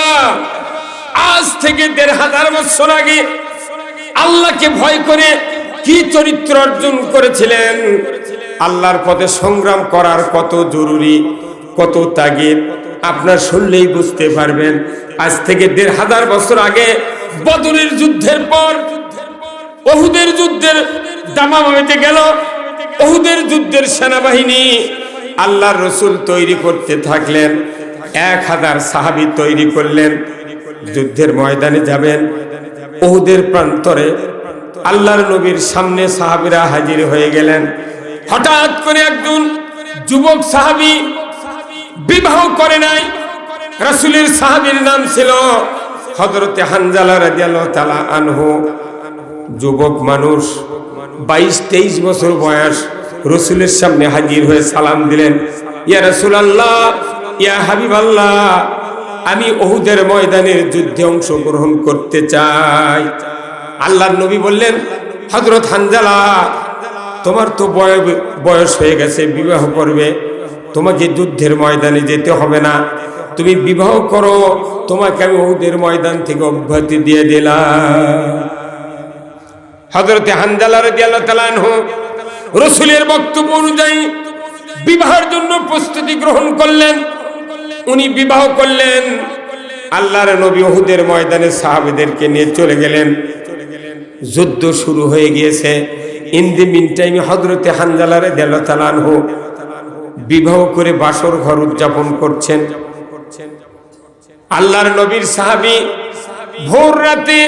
আজ থেকে 1500 বছর আগে আল্লাহকে ভয় করে কি চরিত্র অর্জন করেছিলেন, আল্লাহর পথে সংগ্রাম করার কত জরুরি, কত তাগিদ আপনার শুনলেই বুঝতে পারবেন। আজ থেকে 1500 বছর আগে বদরের যুদ্ধের পর উহুদের যুদ্ধের দামামা হইতে গেল। উহুদের যুদ্ধের সেনাবাহিনী আল্লাহর রাসূল তৈরি করতে থাকলেন। 1000 সাহাবী তৈরি করলেন, যুদ্ধের ময়দানে যাবেন। উহুদের প্রান্তরে আল্লাহর নবীর সামনে সাহাবীরা হাজির হয়ে গেলেন। হঠাৎ করে একজন যুবক সাহাবী, বিবাহ করে নাই, রাসূলের সাহাবীর নাম ছিল হযরতে হানজালা রাদিয়াল্লাহু তাআলা আনহু। যুবক মানুষ, 22-23 বছর বয়স, রাসূলের সামনে হাজির হয়ে সালাম দিলেন, ইয়া রাসূলুল্লাহ, ইয়া হাবিবাল্লাহ, আমি উহুদের ময়দানের যুদ্ধে অংশগ্রহণ করতে চাই। আল্লাহর নবী বললেন, হযরত হানজালা, তোমার তো বয়স হয়ে গেছে, বিবাহ করবে, তোমাকে যুদ্ধের ময়দানে যেতে হবে না, তুমি বিবাহ করো, তোমাকে আমি উহুদের ময়দান থেকে অব্যাহতি দিয়ে দিলাম। হযরতে হানজালা রাদিয়াল্লাহু তাআলা আনহু রাসূলের বক্তব্য অনুযায়ী বিবাহের জন্য প্রস্তুতি গ্রহণ করলেন। উনি বিবাহ করলেন। আল্লাহর নবী উহুদের ময়দানে সাহাবীদেরকে নিয়ে চলে গেলেন। যুদ্ধ শুরু হয়ে গিয়েছে। ইন দি মিন টাইমে হযরতে হানজালা রাদিয়াল্লাহু তাআলা আনহু বিবাহ করে বাসর ঘর উদযাপন করছেন। আল্লাহর নবীর সাহাবী ভোর রাতে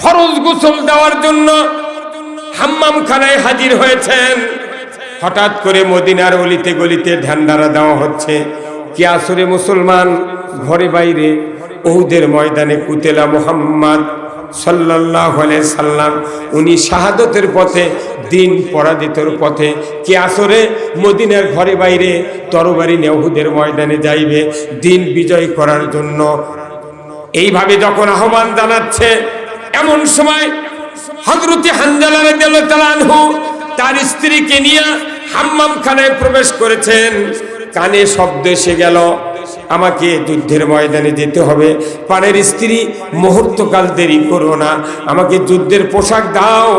ফরজ গোসল দেওয়ার জন্য হাম্মামখানায় হাজির হয়েছেন। হঠাৎ করে মদিনার অলিতে গলিতে ঢান্ডারা দেওয়া হচ্ছে, কি আসরে মুসলমান ঘরে বাইরে উহুদের ময়দানে কুতেলা মুহাম্মদ সাল্লাল্লাহু আলাইহি সাল্লাম, উনি শাহাদতের পথে, দিন পরাজিতর পথে, কি আসরে মদিনার ঘরে বাইরে তরবারি নিয়ে উহুদের ময়দানে যাইবে দিন বিজয় করার জন্য। এইভাবে যখন আহ্বান জানাচ্ছে, এমন সময় হযরতে হানজালা রাদিয়াল্লাহু তাআলা আনহু তার স্ত্রীকে নিয়ে হাম্মামখানায় প্রবেশ করেছেন। কানে শব্দ এসে গেল, আমাকে যুদ্ধের ময়দানে যেতে হবে। প্রাণের স্ত্রী, মুহূর্তকাল দেরি করো না, আমাকে যুদ্ধের পোশাক দাও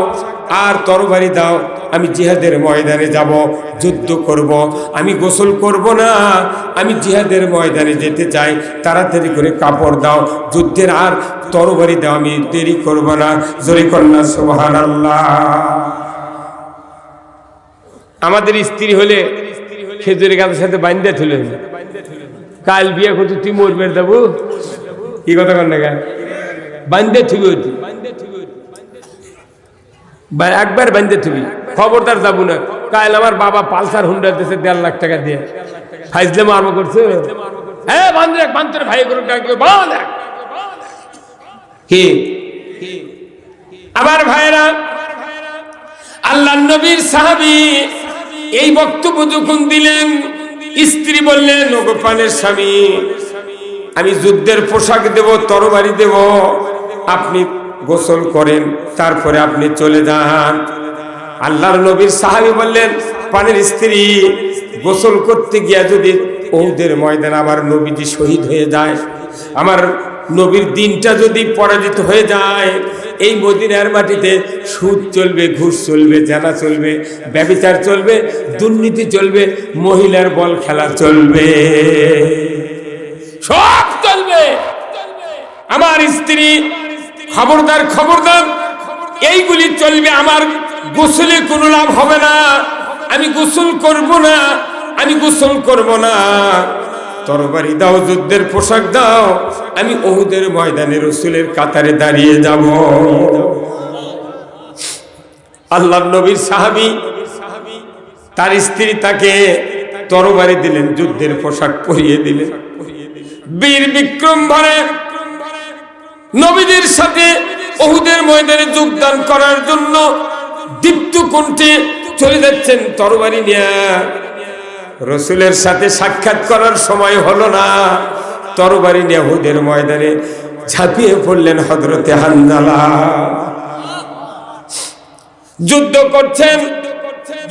আর তরবারি দাও, আমি জিহাদের ময়দানে যাব, যুদ্ধ করব। আমি গোসল করব না, আমি জিহাদের ময়দানে যেতে চাই, তাড়াতাড়ি করে কাপড় দাও, যুদ্ধের আর তরবারি দাও, আমি দেরি করব না। জোরে কন্যা সুবহানাল্লাহ। আমাদের স্ত্রী হলে খেজুরের গাছের সাথে বান্ধে তুলে, কাল বিয়ে করতে তুই মরবে দেবো, কি কথা কন না, বান্ধে থুবি, একবার বান্ধে থুবি, খবরদার যাবো না। কাল আমার বাবা পালসার হুন্ডা দিয়েছে 1.5 লাখ টাকা দিয়ে, ফাইজলে মারবো করছে। হ্যাঁ বান্ধে বান্ধে ভাই করে ডাকবে, কি আমার ভাইরা, আল্লাহ নবীর সাহাবী এই বক্তব্য যখন দিলেন, স্ত্রী বললেন, ওগো প্রাণের স্বামী, আমি যুদ্ধের পোশাক দেব, তরবারি দেব, আপনি গোসল করেন, তারপরে আপনি চলে যান। আল্লাহর নবীর সাহাবী বললেন, প্রাণের স্ত্রী, গোসল করতে গিয়া যদি উহুদের ময়দানে আমার নবীজি শহীদ হয়ে যায়, আমার নবীর দিনটা যদি পরাজিত হয়ে যায়, এই মদিনার মাটিতে সুদ চলবে, ঘুষ চলবে, জানা চলবে, ব্যভিচার চলবে, দুর্নীতি চলবে, মহিলার বল খেলা চলবে, সব চলবে। আমার স্ত্রী, খবরদার খবরদার, এইগুলি চলবে, আমার গোসলে কোনো লাভ হবে না, আমি গোসল করব না, আমি গোসল করব না। তরবারি দাও, যুদ্ধের পোশাক দাও, আমি উহুদের ময়দানে রাসূলের কাতারে দাঁড়িয়ে যাব। আল্লাহর নবীর সাহাবী, তার স্ত্রী তাকে তরবারি দিলেন, যুদ্ধের পোশাক পরিয়ে দিলেন, বীর বিক্রম ভরে নবীদের সাথে উহুদের ময়দানে যোগদান করার জন্য দীপ্ত কণ্ঠে চলে যাচ্ছেন তরবারি নিয়ে। রাসূলের সাথে সাক্ষাৎ করার সময় হলো না, তরবারি নিয়ে উহুদের ময়দানে ঝাঁপিয়ে পড়লেন হযরতে হানজালা। যুদ্ধ করছেন,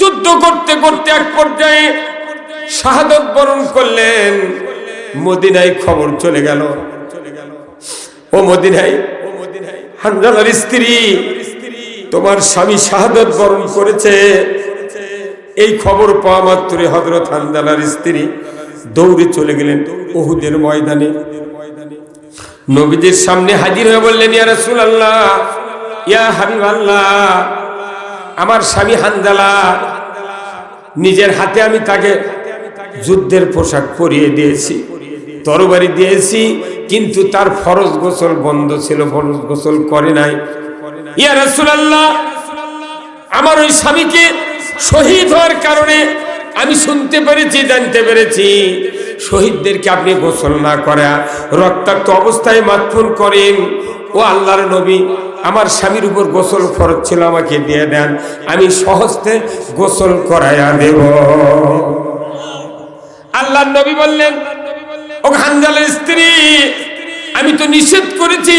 যুদ্ধ করতে করতে এক পর্যায়ে শাহাদাত বরণ করলেন। মদিনায় খবর চলে গেল, ও মদিনায় হানজালার স্ত্রী, তোমার স্বামী শাহাদাত বরণ করেছে। এই খবর পাওয়া মাত্রই হযরত হানজালার স্ত্রী দৌড়ে চলে গেলেন উহুদের ময়দানে। নবীজির সামনে হাজির হয়ে বললেন, ইয়া রাসূলুল্লাহ, ইয়া হাবিবাল্লাহ, আমার স্বামী হানজালা, নিজের হাতে আমি তাকে যুদ্ধের পোশাক পরিয়ে দিয়েছি, তরবারি দিয়েছি, কিন্তু তার ফরজ গোসল বন্ধ ছিল, ফরজ গোসল করে নাই। ইয়া রাসূলুল্লাহ, আমার ওই স্বামীকে শহীদ হওয়ার কারণে আমি শুনতে পেরেছি, জানতে পেরেছি, শহীদদেরকে আপনি গোসল না করা, রক্তাক্ত অবস্থায় মাতফুন করেন। ও আল্লাহর নবী, আমার স্বামীর উপর গোসল ফরজ ছিল, আমাকে দিয়ে দেন, আমি সহজে গোসল করাইয়া দেব। আল্লাহর নবী বললেন, ও হানজালার স্ত্রী, আমি তো নিষেধ করেছি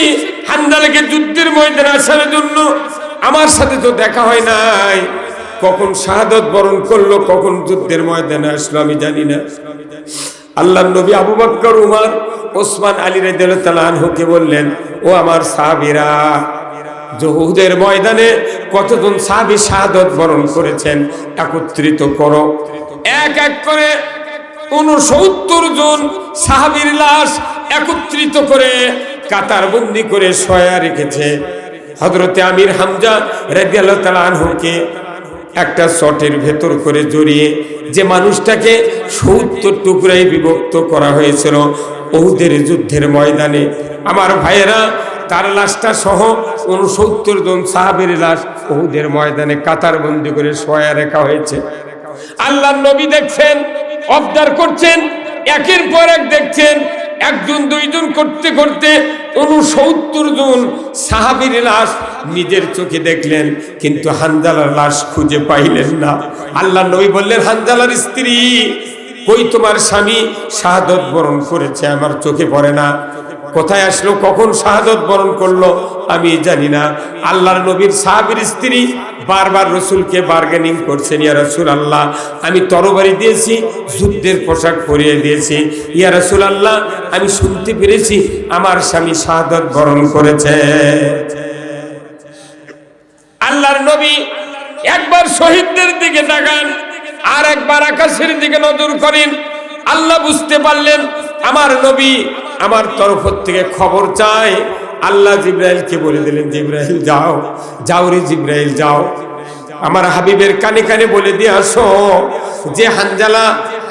হানজালাকে যুদ্ধের ময়দানে আসার জন্য, আমার সাথে তো দেখা হয় নাই, কখন শাহাদাত বরণ করলো, কখন যুদ্ধের ময়দানে আসলো আমি জানি না। আল্লাহর নবী আবু বকর, উমর, ওসমান, আলী রাদিয়াল্লাহু তাআলা আনহুকে বললেন, ও আমার সাহাবীরা, উহুদের ময়দানে কতজন সাহাবী শাহাদাত বরণ করেছেন একত্রিত করো। এক এক করে 69 জন সাহাবীর লাশ একত্রিত করে কাতারবন্দি করে শোয়া রেখেছে। হযরতে আমির হামজা রাদিয়াল্লাহু তাআলা আনহুকে একটা শটের ভেতর করে জড়িয়ে, যে মানুষটাকে 70 টুকরায় বিভক্ত করা হয়েছিল উহুদের যুদ্ধের ময়দানে, আমার ভাইয়েরা, তার লাশটা সহ 69 জন সাহাবীর লাশ উহুদের ময়দানে কাতারবন্দি করে শোয়া রাখা হয়েছে। আল্লাহর নবী দেখছেন, অবজার্ভ করছেন, একের পর এক দেখছেন, একজন দুইজন করতে করতে 69 জন সাহাবীর লাশ নিজের চোখে দেখলেন, কিন্তু হানজালার লাশ খুঁজে পাইলেন না। আল্লাহর নবী বললেন, হানজালার স্ত্রী, কই তোমার স্বামী শাহাদাত বরণ করেছে, আমার চোখে পড়ে না। কোথায় আসলো, কখন শাহাদত বরণ করলো আমি জানি না। আল্লাহর নবীর সাহাবীর স্ত্রী বারবার রসুলকে বার্গেনিং করছেন, ইয়া রাসূলুল্লাহ আমি তরবারি দিয়েছি, যুদ্ধের পোশাক পরিয়ে দিয়েছি, ইয়া রাসূলুল্লাহ আমি শুনতে পেরেছি আমার স্বামী শাহাদত বরণ করেছে। আল্লাহর নবী একবার শহীদদের দিকে তাকান, আর একবার আকাশের দিকে নজর করেন। আল্লাহ বুঝতে পারলেন আমার নবী আমার তরফ থেকে খবর চায়। আল্লাহ জিব্রাইলকে বলে দিলেন, জিব্রাইল যাও, যাও রে জিব্রাইল যাও, আমার হাবিবের কানে কানে বলে দিয়ে আসো যে হানজালা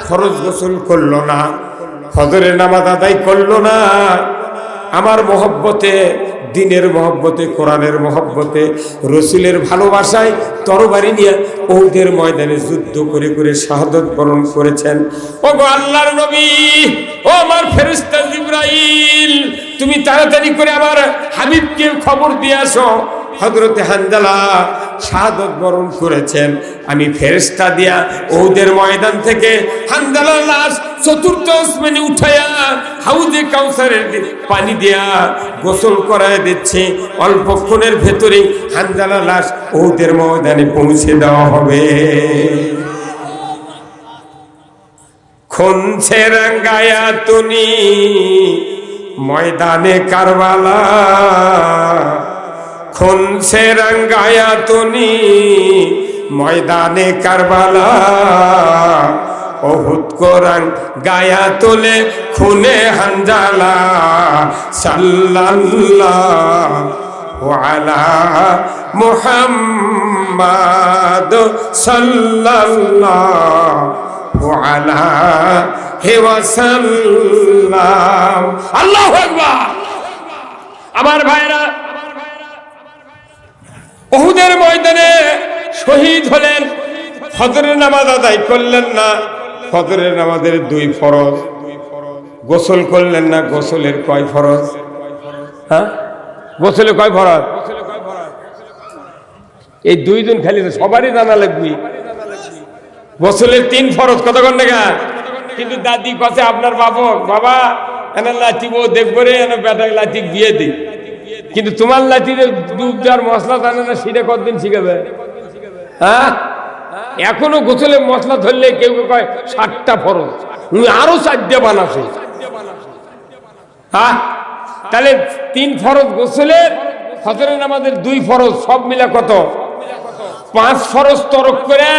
ফরজ গোসল করলো না, ফজরের নামাজ আদায় করলো না, আমার মহব্বতে, দিনের মহব্বতে, কোরআনের মহব্বতে, রসুলের ভালোবাসায় তরবারি নিয়ে উহুদের ময়দানে যুদ্ধ করে করে শাহাদত বরণ করেছেন। ও গো আল্লাহর নবী, ও আমার ফেরেশতা জিবরাইল, তুমি তাড়াতাড়ি করে আমার হাবিবকে খবর দিয়ে আসো হযরতে হানজালা শাহাদত বরণ করেছেন। আমি ফেরেশতা দিয়া উহুদের ময়দান থেকে হানজালার লাশ চতুর্থ আসমানে উঠায়া হাউজে কাউসারের পানি দিয়া গোসল করায় দিচ্ছে। অল্পক্ষণের ভেতরে হানজালার লাশ উহুদের ময়দানে পৌঁছে দেওয়া হবে। খুনছে রাঙ্গায়া তুনি ময়দানে কারবালা, খুনছে রাঙ্গায়া তুনি ময়দানে কারবালা, উহুদ কোরআন গায়া তোলে খুনে হানজালা, সাল্লাল্লাহু আলা মুহাম্মাদ সাল্লাল্লাহু আলাইহি ওয়াসাল্লাম। আল্লাহু আকবার। আমার ভাইরা, উহুদের ময়দানে শহীদ হলেন, ফজরের নামাজ আদায় করলেন না, ফজরের নামাজের 2 ফরজ, গোসল করলেন না, গোসলের কয় ফরজ? হ্যাঁ, গোসলে কয় ফরজ? এই 2 দিন খালি সবারই জানা লাগবে। গোসলের 3 ফরজ, কতক্ষণ টাকা? কিন্তু দাদি কাছে আপনার বাবা এনে লাঠি বউ দেখবো রে, এনে বেটা লাঠি বিয়ে দিই, কিন্তু তোমার লাঠিতে ডুব দেওয়ার মশলা জানে না, সেটা কতদিন শিখাবে? হ্যাঁ, এখনো গোসলে মশলা ধরলে কেউ কয় 7টা ফরজ, তুমি আরো 4টা বানাছো। হ্যাঁ, তাহলে 3 ফরজ গোসলের, ফজরের নামাজের 2 ফরজ, সব মিলে কত? 5 ফরজ তরক করে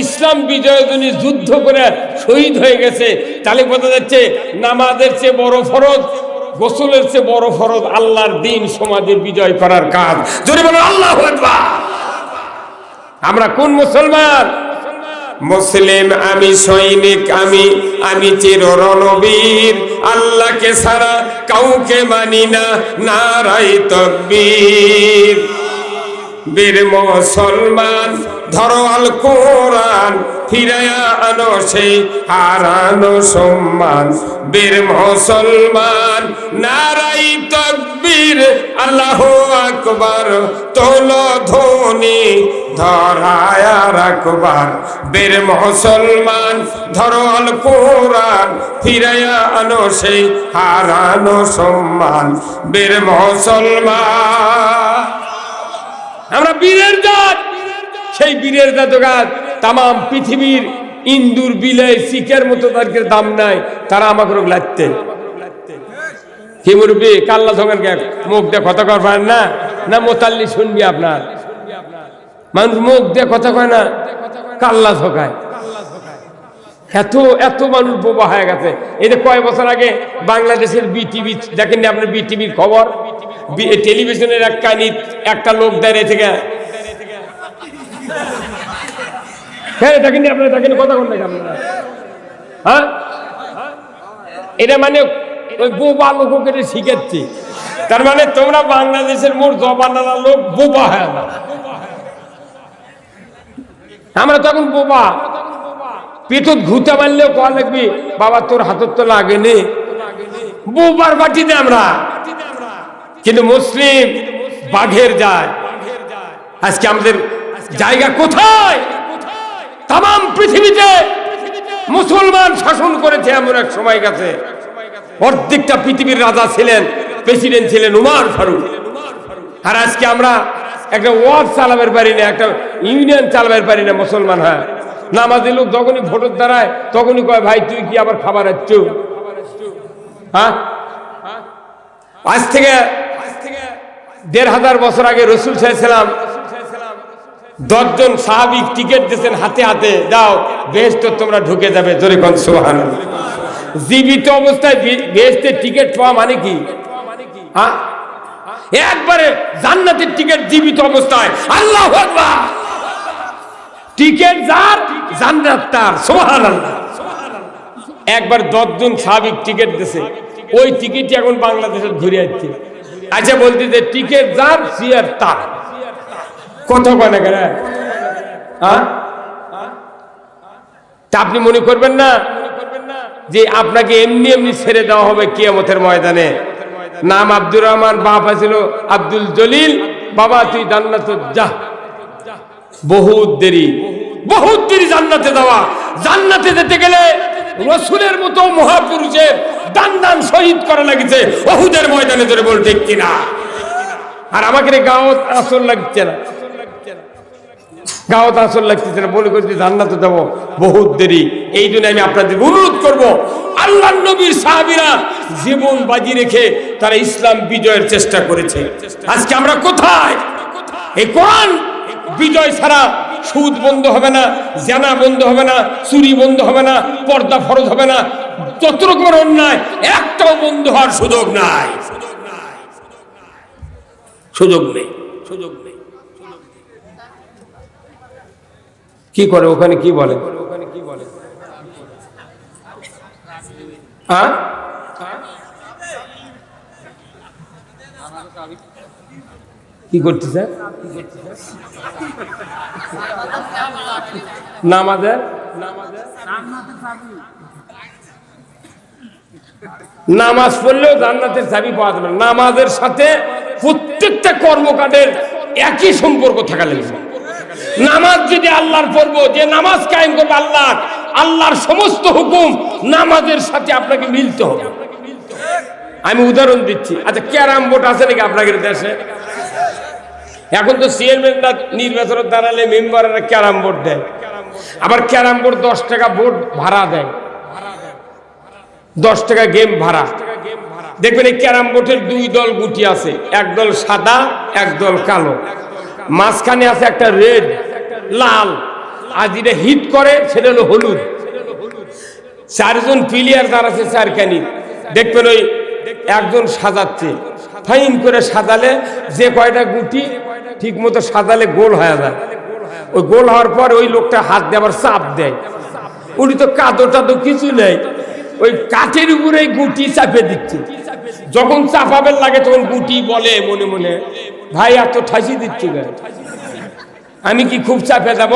ইসলাম বিজয়ধ্বনি যুদ্ধ করে শহীদ হয়ে গেছে। তাহলে বোঝা যাচ্ছে নামাজের চেয়ে বড় ফরজ, গোসলের চেয়ে বড় ফরজ আল্লাহর দ্বীন সমাজের বিজয় করার কাজ। জোরে বলো আল্লাহু আকবার। আমরা কোন মুসলমান? মুসলিম আমি, সৈনিক আমি চির রণবীর, আল্লাহকে ছাড়া কাউকে মানি না, নারায়ে তাকবীর। বীর মুসলমান ধরো আল কোরআন, ফিরায়া আনো সেই হারানো সম্মান। বীর মুসলমান নারায়ে তাকবীর, আল্লাহু আকবার, তোলো ধ্বনি ধরায়া রাখবার। বীর মুসলমান ধরো আল কোরআন, ফিরায়া আনো সেই হারানো সম্মান। বীর মুসলমান, আমরা বীরের জাত, সেই বীরের জাতগাত তাম পৃথিবীর ইন্দুর বিলে শিকের মতো তাদের দাম নাই, তারা আমাকে রোগ লাগতে কি মুরব্বী কাল্লা ধোকান কে মুখ দিয়ে কথা কর পারেন না, না মোতাল্লি শুনবি আপনার মানুষ মুখ দিয়ে কথা কয় না, কাল্লা ধোকায়। এত মানুষ বোবা হয়ে গেছে। এই যে কয়েক বছর আগে বাংলাদেশের বিটিভি দেখেননি আপনার, বিটিভির খবর, টেলিভিশনের একটা লোক দাঁড়িয়ে থেকে, হ্যাঁ দেখেননি আপনারা, দেখেন কথা কোন দেখেন আপনারা? হ্যাঁ, এটা মানে ওই বোবা লোককে শিখাচ্ছি। তার মানে তোমরা বাংলাদেশের মোট জবানারা লোক বোবা হয় না, আমরা তখন বোবা। পেটত ঘুতে মারলেও কয়া লাগবি বাবা তোর হাতত তো লাগেনি, বোবার বাটিতে আমরা। কিন্তু মুসলিম বাঘের যায়। আজকে আমাদের জায়গা কোথায়? তাম পৃথিবীতে মুসলমান শাসন করেছে, এমন এক সময় গেছে অর্ধেকটা পৃথিবীর রাজা ছিলেন, প্রেসিডেন্ট ছিলেন উমর ফারুক। আর আজকে আমরা একটা ওয়ার্ড চালাবার পারি না, একটা ইউনিয়ন চালাবার পারি না মুসলমান। হ্যাঁ, নামাজি লোক যখনই ভোটের দাঁড়ায় তখনই কয় ভাই তুই কি আবার খাবার আচ্ছ? হ্যাঁ, আজ থেকে 1500 বছর আগে রাসূল সাল্লাল্লাহু আলাইহি ওয়াসাল্লাম 10 জন সাহাবী টিকিট দিয়েছেন হাতে হাতে, যাও বেহেশতে তোমরা ঢুকে যাবে। জোরে কোন সুবহানাল্লাহ। জীবিত অবস্থায় বেহেশতে টিকিট পাওয়া মানে কি? হ্যাঁ, একবারে জান্নাতের টিকিট জীবিত অবস্থায়। আল্লাহু আকবার। টিকিট যার, জান্নাত তার। সুবহানাল্লাহ। একবার 10 জন সাহাবী টিকিট দিয়েছে, ওই টিকিটই এখন বাংলাদেশে ঘুরে যাচ্ছে। আচ্ছা বলতে যে টিকিট যার, চেয়ার তার। কত কয় না কেন? হ্যাঁ, তা আপনি মনে করবেন না যে আপনাকে এমনি এমনি ছেড়ে দেওয়া হবে কিয়ামতের ময়দানে। নাম আব্দুর রহমান, বাপ ছিল আব্দুল জলিল। বাবা তুই জান্নাতে যা। বহুত দেরি জান্নাতে যাওয়া। জান্নাতে যেতে গেলে রাসূলের মতো মহাপুরুষের দান শহীদ করা লাগছে উহুদের ময়দানে। ধরে বল ঠিক কিনা? আর আমাকে গাওয়াত আসল লাগছে না, গাওয়াত আসল লাগতেছে না, মনে করছি জান্নাতে যাব, বহুত দেরি। এই জন্য আমি আপনাদের অনুরোধ করব, আল্লাহর নবীর সাহাবীরা জীবন বাজি রেখে তারা ইসলাম বিজয়ের চেষ্টা করেছে। আজকে আমরা কোথায়? এই কোরআন বিজয় ছাড়া সুদ বন্ধ হবে না, জানা বন্ধ হবে না, চুরি বন্ধ হবে না, পর্দা ফরজ হবে না, যত রকমের অন্যায় একটাও বন্ধ হওয়ার সুযোগ নাই, সুযোগ নেই। কি করে ওখানে? কি বলে? হ্যাঁ, কি করতেছে? নামাজে নামাজ পড়লেও জান্নাতের চাবি পাওয়া যাবে। নামাজের সাথে প্রত্যেকটা কর্মকাণ্ডের একই সম্পর্ক থাকা লাগবে। নামাজ যদি আল্লাহর পড়বো, যে নামাজ কায়েম করবে আল্লাহর সমস্ত হুকুম নামাজের সাথে আপনাকে মিলতে হবে। আমি উদাহরণ দিচ্ছি। আচ্ছা, ক্যারাম বোর্ড আছে নাকি আপনাদের দেশে? এখন তো চেয়ারম্যানরা নির্বাচনের দাঁড়ালে মেম্বাররা ক্যারাম বোর্ড দেয়। আবার ক্যারাম বোর্ড 10 টাকা বোর্ড ভাড়া দেয়, 10 টাকা গেম ভাড়া। দেখবেন এই ক্যারাম বোর্ডের 2 দল গুটি আছে, এক দল সাদা, এক দল কালো। মাঝখানে আছে একটা রেড, লাল। আর যেটা হিট করে সেটা হলো হলুদ। 4 জন প্লেয়ার দাঁড়াচ্ছে চারখানি। দেখবেন ওই একজন সাজাচ্ছে, ফাইন করে সাজালে যে কয়টা গুটি ঠিক মতো সাজালে গোল হয়ে যায়। ওই গোল হওয়ার পর ওই লোকটা হাত দিয়ে আবার চাপ দেয়। উনি তো কাদো টাদো কিছু নেই, ওই কাঠের উপরে গুটি চাপে দিচ্ছে। যখন চাপাবেন লাগে তখন গুটি বলে মনে মনে, ভাই এত ঠাসি দিচ্ছি, আমি কি খুব চাপে যাব?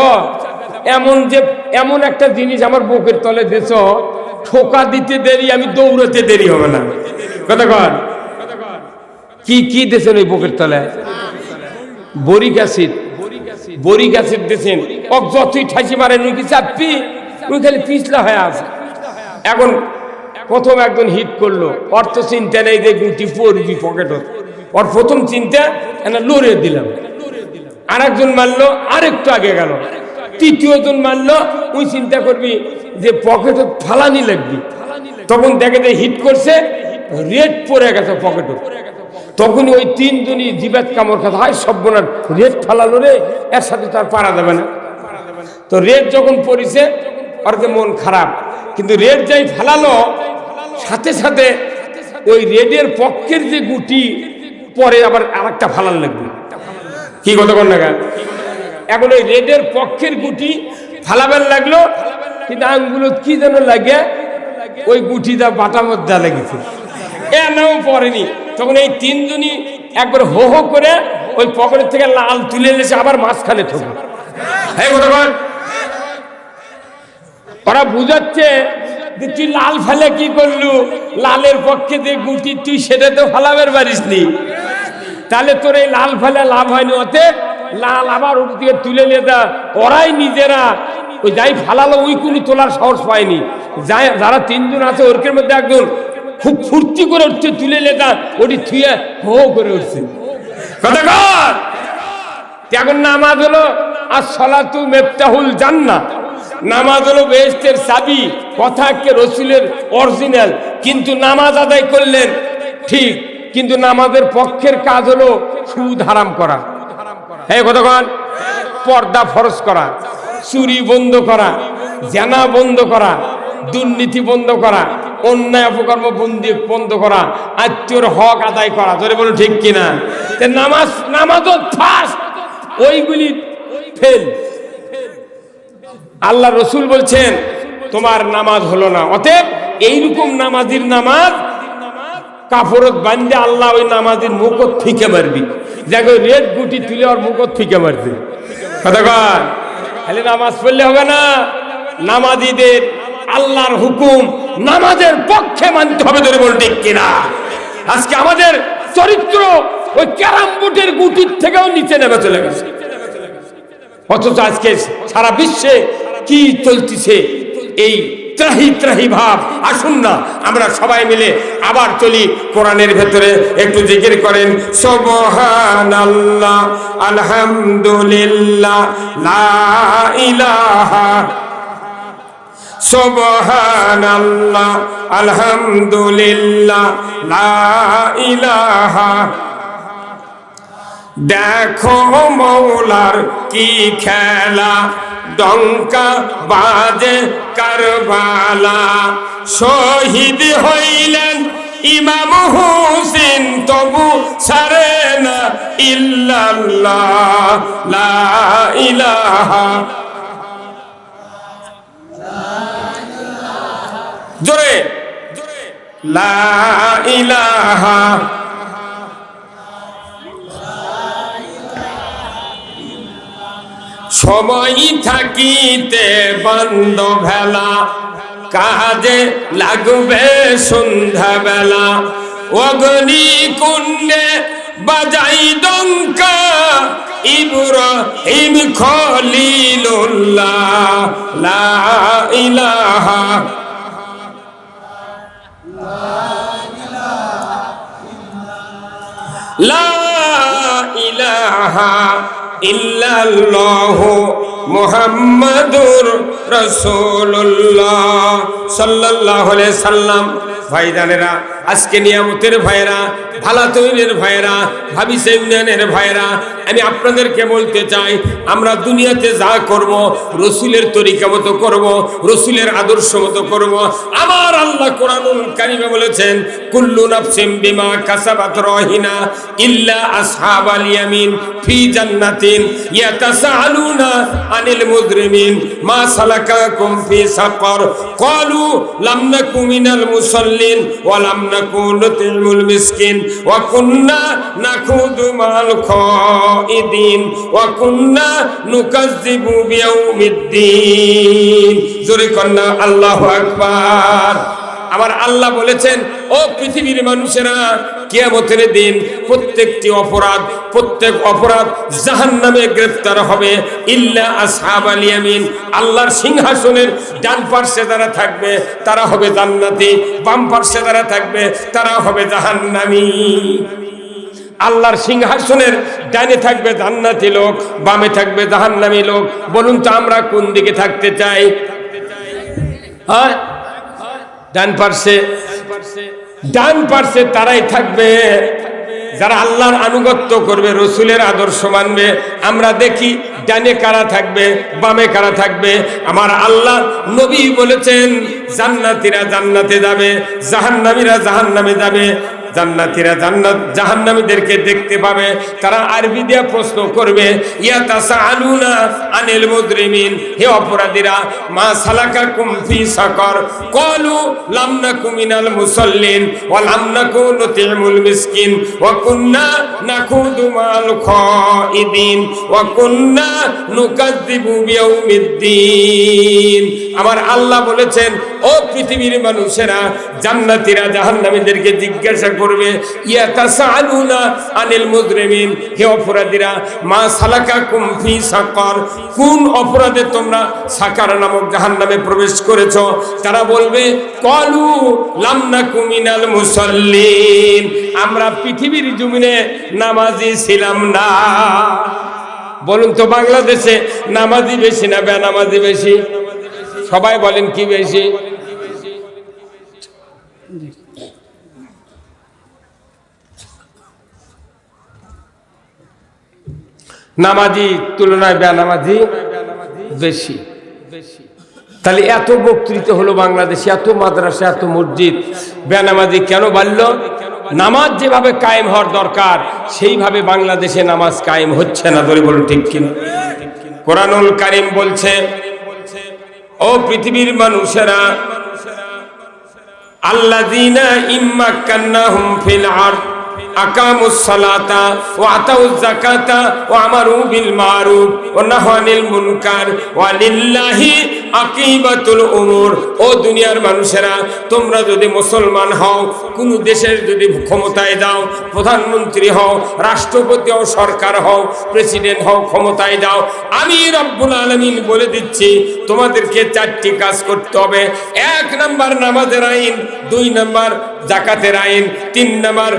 এমন একটা জিনিস আমার বুকের তলে দিছ, ঠোকা দিতে দেরি, আমি দৌড়াতে দেরি হবে না। কথা কর, কি দিয়েছেন ওই বুকের তলে? বরিক অ্যাসিড দিয়েছেন। যতই ঠাসি মারেন ওই কি চাপি, ওই খালি পিছলা হয়ে আছে। এখন প্রথম একজন হিট করলো, অর্থ চিন্তা নেই যে গুটি পড়বি পকেটত, ওর প্রথম চিন্তা লড়ে দিলাম। আর একজন মারলো, আরেকটু আগে গেল। তৃতীয় জন মারলো, ওই চিন্তা করবি যে পকেটত ফালানি লাগবি। তখন দেখে যে হিট করছে, রেড পড়ে গেছে পকেটত। তখন ওই 3 জনই জিবাত কামড় খাতে, হয় সব্বনার রেড ফালালো রে, এর সাথে তার পারা যাবে না। তো রেড যখন পড়েছে ওর মন খারাপ, কিন্তু রেড যাই ফালালো, সাথে সাথে ওই রেডের পক্ষের যে গুটি পরে আবার আরেকটা ফালান লাগবে। কি কথা কর না? এখন ওই রেডের পক্ষের গুটি ফালাবার লাগলো, কিন্তু আঙ্গুলো কি যেন লাগে, ওই গুটিটা বাটার মধ্যে লেগেছে, নাও পড়েনি। তখন এই 3 জনই একবার হো হো করে ওই পকেটের থেকে লাল তুলে এনেছে, আবার মাঝখানে ঠোক। হ্যাঁ কথা বল। ওরা বুঝাচ্ছে যে তুই লাল ফেলে কি করলু, লালের পক্ষে যে গুটি তুই সেটা তো ফালাবার পারিসনি, তাহলে তোর এই লাল ফেলে লাভ হয়নি। ওতে লাল আবার ওর দিকে তুলে নিয়ে যা। ওরাই নিজেরা ওই যাই ফালালো ওই কুনি তোলার সাহস পায়নি। যারা 3 জন আছে ওর মধ্যে একজন খুব ফুর্তি করে উঠছে, তুলে লেখা ওটি থুয়ে হো করে উঠছে। কথা কর। এখন নামাজ হলো আসসালাতু মিফতাহুল জান্নাহ, নামাজ হলো বেহেশতের চাবি। কথা কে রসুলের অরিজিনাল, কিন্তু নামাজ আদায় করলেন ঠিক, কিন্তু নামাজের পক্ষের কাজ হলো সুদ হারাম করা। হ্যাঁ কতক্ষণ? পর্দা ফরজ করা, চুরি বন্ধ করা, জেনা বন্ধ করা, দুর্নীতি বন্ধ করা, অন্যায় অপকর্ম বন্ধ করা, আত্মীয়র হক আদায় করা। ধরে বলো ঠিক কিনা? নামাজও ফার্স্ট, ওইগুলি ফেল। আল্লাহ রসুল বলছেন তোমার নামাজ হলো না, অতএব এইরকম নামাজির নামাজ কাফরত বান্ধে আল্লাহ ওই নামাজির মুখত ফিকে মারবি। দেখো রেড গুটি তুলে ওর মুখত ফিকে মারছে। কথা কর। খালি নামাজ পড়লে হবে না, নামাজিদের আল্লাহর হুকুম নামাজের পক্ষে মানতে হবে। ধরে বল ঠিক কিনা? আজকে আমাদের চরিত্র ওই ক্যারাম বোর্ডের গুটির থেকেও নিচে নেমে চলে গেছে। অথচ আজকে সারা বিশ্বে কি চলতেছে, এই ত্রাহি ত্রাহি ভাব। আসুন না আমরা সবাই মিলে আবার চলি কোরআনের ভেতরে, একটু জিকির করেন সুবহানাল্লাহ আলহামদুলিল্লাহ লা ইলাহা, সুবহানাল্লাহ আলহামদুলিল্লাহ লা ইলাহা। দেখো মৌলার কি খেলা, ডঙ্কা বাজে কারবালা, শহীদ হইলেন ইমাম হুসেন, তবু ছাড়ে না ইল্লাল্লাহ লা ইলাহা। জোরে লা ইলাহা। সময় থাকিতে বন্ধ ভেলা, কাজে লাগবে সন্ধ্যা বেলা, অগ্নি কুণ্ডে বাজাই ডঙ্কা, ইব্রাহিম খলিলুল্লাহ লা ইলাহা। লা ইলাহা ইল্লাল্লাহু মুহাম্মাদুর রাসূলুল্লাহ সাল্লাল্লাহু আলাইহি সাল্লাম। ভাইজানেরা, আজকে নিয়ামতের ভাইরা, ভালা তৈরির ভাইরা, ভাবিস ইউনিয়নের ভাইরা, আমি আপনাদেরকে বলতে চাই, আমরা দুনিয়াতে যা করব রসুলের তরিকা মতো করব, রসুলের আদর্শ মতো করব। আমার আল্লাহ কোরআনুল কারীমে বলেছেন কুল্লু নাফসিন বিমা কাসাবাত রাহিনা ইল্লা আসহাবাল ইয়ামিন ফি জান্নাতিন ইয়াতাসাআলুনা আনিল মুজরিমিন মা সালাকাকুম ফি সাকার ক্বালু লাম নাকু মিনাল মুসাল্লিন ওয়া লাম নাকু নুতিমুল মিসকিন ওয়া কুন্না নাখুদু মাল খাইদিন ওয়া কুন্না নুকাজ্জিবু বিয়াউমিদ্দিন। জোরে কন্না আল্লাহু আকবার। আমার আল্লাহ বলেছেন, ও পৃথিবীর মানুষেরা, কিয়ামতের দিন প্রত্যেক অপরাধ জাহান্নামে গ্রেফতার হবে ইল্লা আসহাবাল ইয়ামিন। আল্লাহর সিংহাসনের ডান পার্শ্বে যারা থাকবে তারা হবে জান্নাতি, বাম পার্শ্বে যারা থাকবে তারা হবে জাহান্নামী। আল্লাহর সিংহাসনের ডানে থাকবে জান্নাতি লোক, বামে থাকবে জাহান্নামী লোক। বলুন তো আমরা কোন দিকে থাকতে চাই? হ্যাঁ, ডান পার্শ্বে তারাই থাকবে যারা আল্লাহর আনুগত্য করবে, রসুলের আদর্শ মানবে। আমরা দেখি ডানে কারা থাকবে, বামে কারা থাকবে। আমার আল্লাহ নবী বলেছেন জান্নাতীরা জান্নাতে যাবে, জাহান্নামীরা জাহান্নামে যাবে। জান্নাতীরা জাহান্নামীদেরকে দেখতে পাবে, তারা আরবি দিয়ে প্রশ্ন করবে ইয়াতাসাআলুনা আনিল মুজরিমিন, হে অপরাধীরা, মা সালাকাকুম ফি সাকার ক্বালু লাম নাকু মিনাল মুসাল্লিন ওয়া লাম নাকু নুতিমুল মিসকিন ওয়া কুন্না নাখুদু মাল খাইদিন ওয়া কুন্না নুকাজ্জিবু বিয়াউমিদ্দিন। আমার আল্লাহ বলেছেন, ও পৃথিবীর মানুষেরা, জান্নাতীরা জাহান্নামীদেরকে জিজ্ঞাসা পড়বে, ইয়াতাসালুনা আনিল মুজরিমিন, হে অপরাধীরা, মা সালাকাকুম ফি সাকার, কোন অপরাধে তোমরা সাকার নামক জাহান্নামে প্রবেশ করেছো? তারা বলবে ক্বালু লাম নাকু মিনাল মুসাল্লিন, আমরা পৃথিবীর জমিনে নামাজি ছিলাম না। বলুন তো বাংলাদেশে নামাজি বেশি না বেনামাজি বেশি? সবাই বলেন কি বেশি? নামাজি তুলনায় বেনামাজি বেশি। তাহলে এত বক্তৃতা হলো বাংলাদেশে, এত মাদ্রাসা, এত মসজিদ, বেনামাজি কেন বাড়ল? নামাজ যেভাবে কায়েম হওয়ার দরকার সেইভাবে বাংলাদেশে নামাজ কায়েম হচ্ছে না। ধরে বলুন ঠিক কিনা? কোরআনুল কারীম বলছে, ও পৃথিবীর মানুষেরা, আল্লাযীনা ইম্মাক্কান্নাহুম ফিল আরদ আকামুস সালাতা ওয়া আতাউজ যাকাতা ওয়া আমারু বিল মারুফ ওয়া নাহাউ আনিল মুনকার ওয়া লিল্লাহি আকিবাতুল উমুর। ও দুনিয়ার মানুষেরা, তোমরা যদি মুসলমান হও, কোন দেশের যদি ক্ষমতায় যাও, প্রধানমন্ত্রী হও, রাষ্ট্রপতি হও, সরকার হও, প্রেসিডেন্ট হও, ক্ষমতায় যাও, আমি রব্বুল আলামিন বলে দিচ্ছি তোমাদেরকে 4টি কাজ করতে হবে। 1 নাম্বার নামাজের আইন, 2 নাম্বার যাকাতের আইন, 3 নাম্বার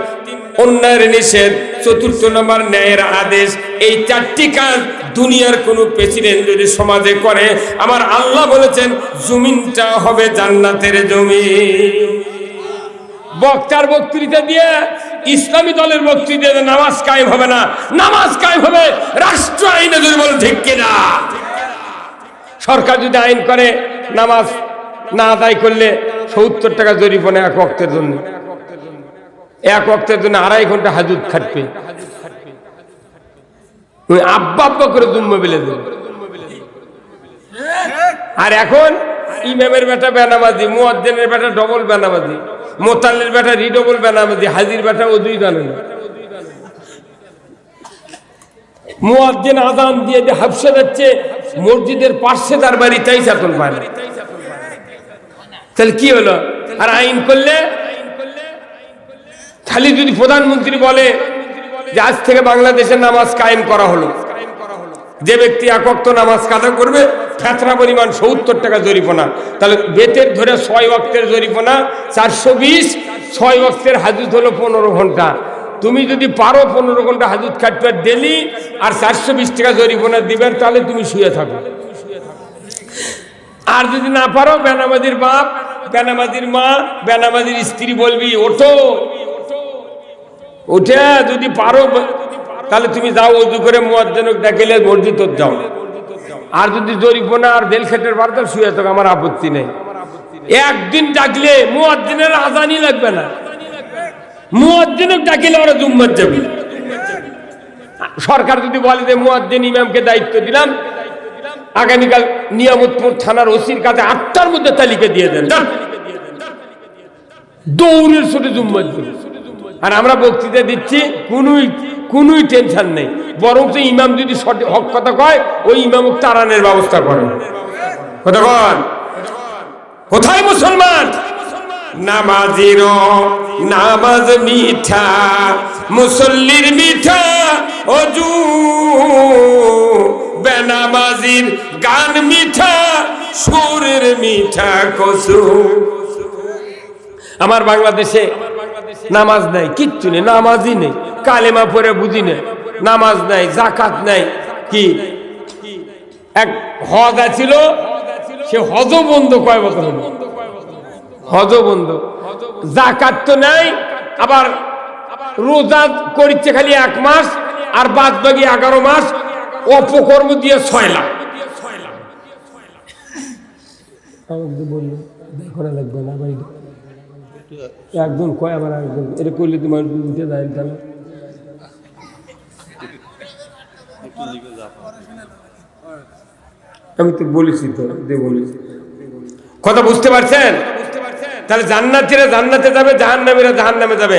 অন্যায়ের নিষেধ, 4 নাম্বার ন্যায়ের আদেশ। এই 4টি কাজ দুনিয়ার কোন প্রেসিডেন্ট যদি সমাজে করে, আমার আল্লাহ বলেছেন জমিনটা হবে জান্নাতের জমিন। বক্তার বক্তৃতা দিয়ে, ইসলামী দলের বক্তৃতা দিয়ে নামাজ কায়েম হবে না। নামাজ কায়েম হবে রাষ্ট্র আইনে। যদি বলেন ঠিক কিনা? সরকার যদি আইন করে নামাজ না আদায় করলে 70 টাকা জরিমানা 1 ওয়াক্তের জন্য, 1 ওয়াক্তের জন্য 2.5 ঘন্টা হাজত খাটবে। আব্বা আব্বা করে জুম্মা বেলে দেবে। আর এখন ইমামের বেটা বেনামাজি, মুয়াজ্জিনের বেটা ডবল বেনামাজি, মোতাল্লির বেটা রিডবল বেনামাজি, হাজির বেটা ও 2 জানে না। মুয়াজ্জিন আযান দিয়ে যে হাফসে যাচ্ছে, মসজিদের পাশে তার বাড়ি, তাই চাতন পায় না। তাহলে কি হলো? আর আইন করলে খালি যদি প্রধানমন্ত্রী বলে যে আজ থেকে বাংলাদেশের নামাজ কায়েম করা হলো, যে ব্যক্তি 1 ওয়াক্ত নামাজ কাজা করবে ফেতরা পরিমাণ 70 টাকা জরিমানা, তাহলে বেতের ধরে 6 ওয়াক্তের জরিমানা 420, 6 ওয়াক্তের হাজত হলো 15 ঘন্টা। তুমি যদি পারো 15 ঘন্টা হাজত কাটবে ডেলি, আর 420 টাকা জরিমানা দিবেন, তাহলে তুমি শুয়ে থাকো। আর যদি না পারো, বেনামাজির বাপ, বেনামাজির মা, বেনামাজির স্ত্রী বলবি ওঠো, উঠে যদি পারো তাহলে তুমি যাও, ওযু করে মুয়াজ্জিনকে ডাকিলে মসজিদ যাও। আর যদি জরিমানা আর জেল খেটের বার্তা শুয়ে থাকো, আমার আপত্তি নেই। একদিন ডাকলে মুয়াজ্জিনের আযানই লাগবে না, মুয়াজ্জিনকে ডাকিলে ওরা জুম্মাত যাবে। সরকার যদি বলে যে মুয়াজ্জিন ইমামকে দায়িত্ব দিলাম, আগামীকাল নিয়ামতপুর থানার ওসির কাছে 8টার মধ্যে তালিকা দিয়ে দেন, দৌড়ের ছোটে জুম্মাত যাবে। আর আমরা বক্তৃতা দিচ্ছি, কোনোই টেনশন নেই। বরং তো ইমাম যদি হক কথা কয়, ওই ইমাম তাড়ানোর ব্যবস্থা করেন। কথা কন, কোথায় মুসলমান? নামাজির নামাজ মিঠা, মুসল্লির মিঠা ওযু, বেনামাজির গান মিঠা, সুরের মিঠা কসু। আমার বাংলাদেশে নামাজ নাই, কিচ্ছু নেই, নামাজই নেই, কালেমা পড়ে বুঝি না, নামাজ নাই, যাকাত নাই। কি এক হজ ছিল, সে হজ বন্ধ কয় বছর হলো, হজ বন্ধ। যাকাত তো নাই, আবার রোজা করছে খালি 1 মাস, আর বাদ বাকি 11 মাস অপকর্ম দিয়ে 6 লাখ। লাগবে না ভাই, একজন কয় আমার একজন এটা করলে তোমার উঠে যায়। তাহলে আমি তো বলেছি, তো বলেছি, কথা বুঝতে পারছেন? তাহলে জান্নাতীরা জান্নাতে যাবে, জাহান্নামীরা জাহান্নামে যাবে।